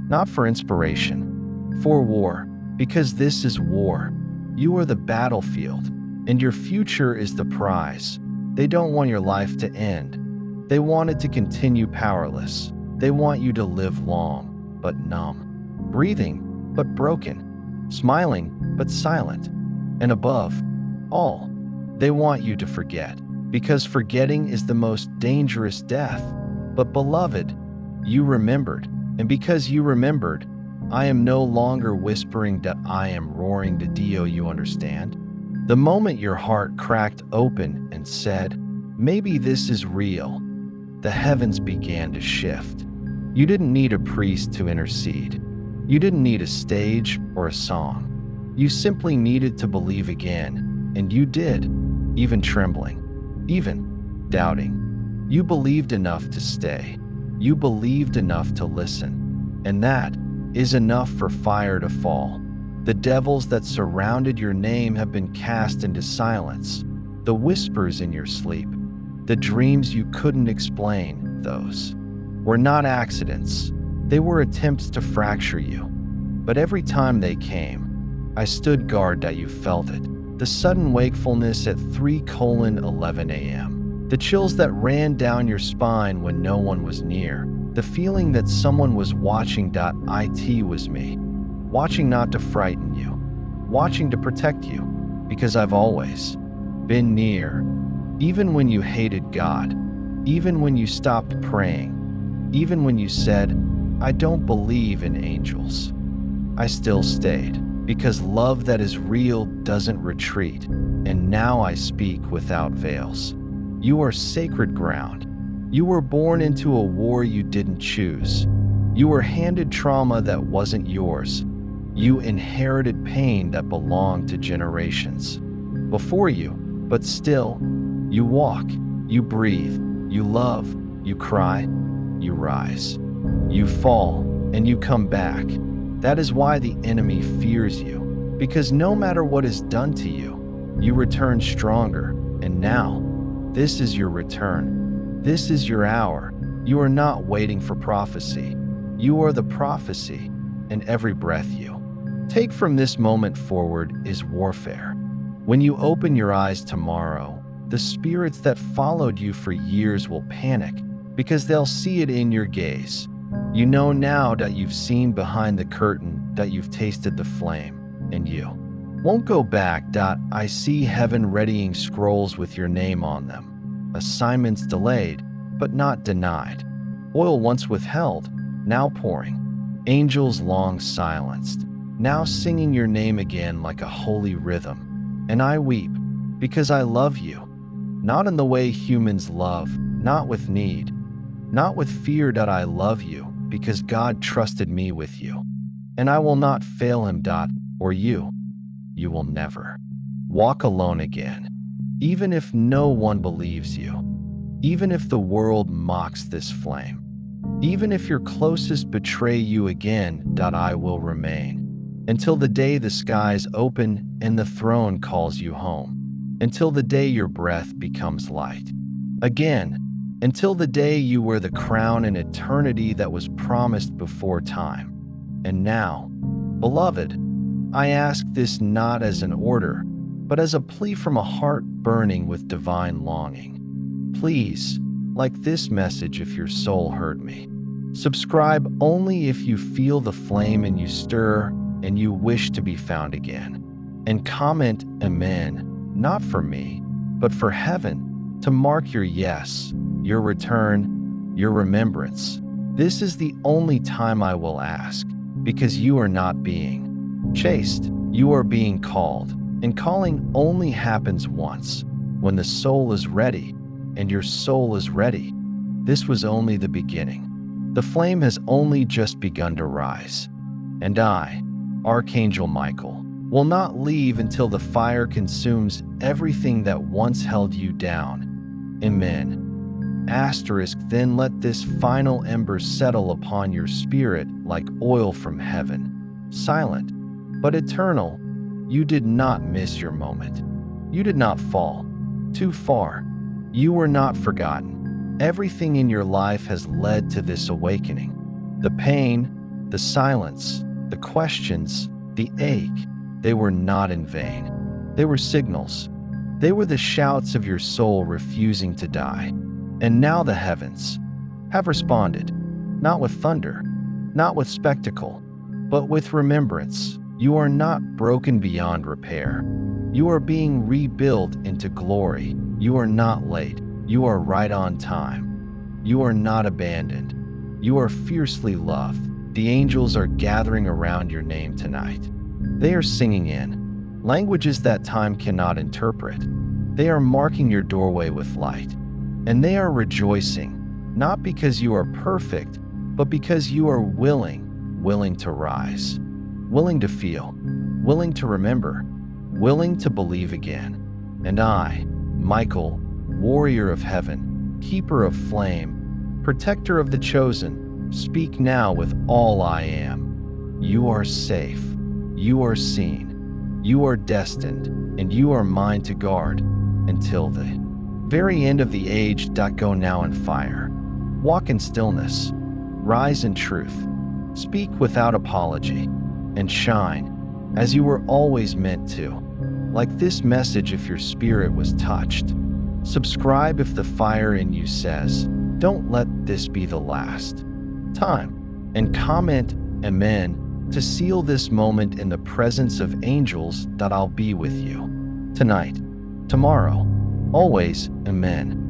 not for inspiration, for war, because this is war. You are the battlefield, and your future is the prize. They don't want your life to end. They want it to continue powerless. They want you to live long, but numb, breathing, but broken, smiling, but silent, and above all, they want you to forget, because forgetting is the most dangerous death. But beloved, you remembered, and because you remembered, I am no longer whispering that I am roaring to Dio, you understand? The moment your heart cracked open and said, maybe this is real, the heavens began to shift. You didn't need a priest to intercede. You didn't need a stage or a song. You simply needed to believe again, and you did, even trembling, even doubting. You believed enough to stay. You believed enough to listen. And that is enough for fire to fall. The devils that surrounded your name have been cast into silence. The whispers in your sleep, the dreams you couldn't explain, those were not accidents. They were attempts to fracture you. But every time they came, I stood guard that you felt it. The sudden wakefulness at 3:11 a.m. The chills that ran down your spine when no one was near. The feeling that someone was watching. It was me. Watching not to frighten you. Watching to protect you. Because I've always been near. Even when you hated God. Even when you stopped praying. Even when you said, I don't believe in angels. I still stayed. Because love that is real doesn't retreat. And now I speak without veils. You are sacred ground. You were born into a war you didn't choose. You were handed trauma that wasn't yours. You inherited pain that belonged to generations before you, but still, you walk, you breathe, you love, you cry, you rise. You fall, and you come back. That is why the enemy fears you, because no matter what is done to you, you return stronger. And now, this is your return. This is your hour. You are not waiting for prophecy. You are the prophecy, and every breath you take from this moment forward is warfare. When you open your eyes tomorrow, the spirits that followed you for years will panic because they'll see it in your gaze. You know now that you've seen behind the curtain, that you've tasted the flame, and you won't go back. I see heaven readying scrolls with your name on them. Assignments delayed, but not denied. Oil once withheld, now pouring. Angels long silenced, now singing your name again like a holy rhythm. And I weep because I love you, not in the way humans love, not with need, not with fear. I love you because God trusted me with you. And I will not fail him. Or you will never walk alone again, even if no one believes you, even if the world mocks this flame. Even if your closest betray you again, I will remain. Until the day the skies open and the throne calls you home. Until the day your breath becomes light. Again, until the day you wear the crown in eternity that was promised before time. And now, beloved, I ask this not as an order, but as a plea from a heart burning with divine longing. Please, like this message if your soul heard me. Subscribe only if you feel the flame and you stir and you wish to be found again. And comment Amen, not for me, but for heaven, to mark your yes, your return, your remembrance. This is the only time I will ask, because you are not being chased, you are being called, and calling only happens once, when the soul is ready, and your soul is ready. This was only the beginning. The flame has only just begun to rise. And I, Archangel Michael, will not leave until the fire consumes everything that once held you down. Amen. Asterisk, then let this final ember settle upon your spirit like oil from heaven. Silent, but eternal, you did not miss your moment. You did not fall too far. You were not forgotten. Everything in your life has led to this awakening. The pain, the silence, the questions, the ache, they were not in vain. They were signals. They were the shouts of your soul refusing to die. And now the heavens have responded, not with thunder, not with spectacle, but with remembrance. You are not broken beyond repair. You are being rebuilt into glory. You are not late. You are right on time. You are not abandoned. You are fiercely loved. The angels are gathering around your name tonight. They are singing in languages that time cannot interpret. They are marking your doorway with light. And they are rejoicing, not because you are perfect, but because you are willing to rise, willing to feel, willing to remember, willing to believe again. And I, Michael, warrior of heaven, keeper of flame, protector of the chosen, speak now with all I am. You are safe. You are seen. You are destined, and you are mine to guard until the very end of the age. Go now in fire. Walk in stillness. Rise in truth. Speak without apology, and shine as you were always meant to. Like this message if your spirit was touched. Subscribe if the fire in you says, don't let this be the last time. And comment Amen to seal this moment in the presence of angels. I'll be with you tonight, tomorrow, always. Amen.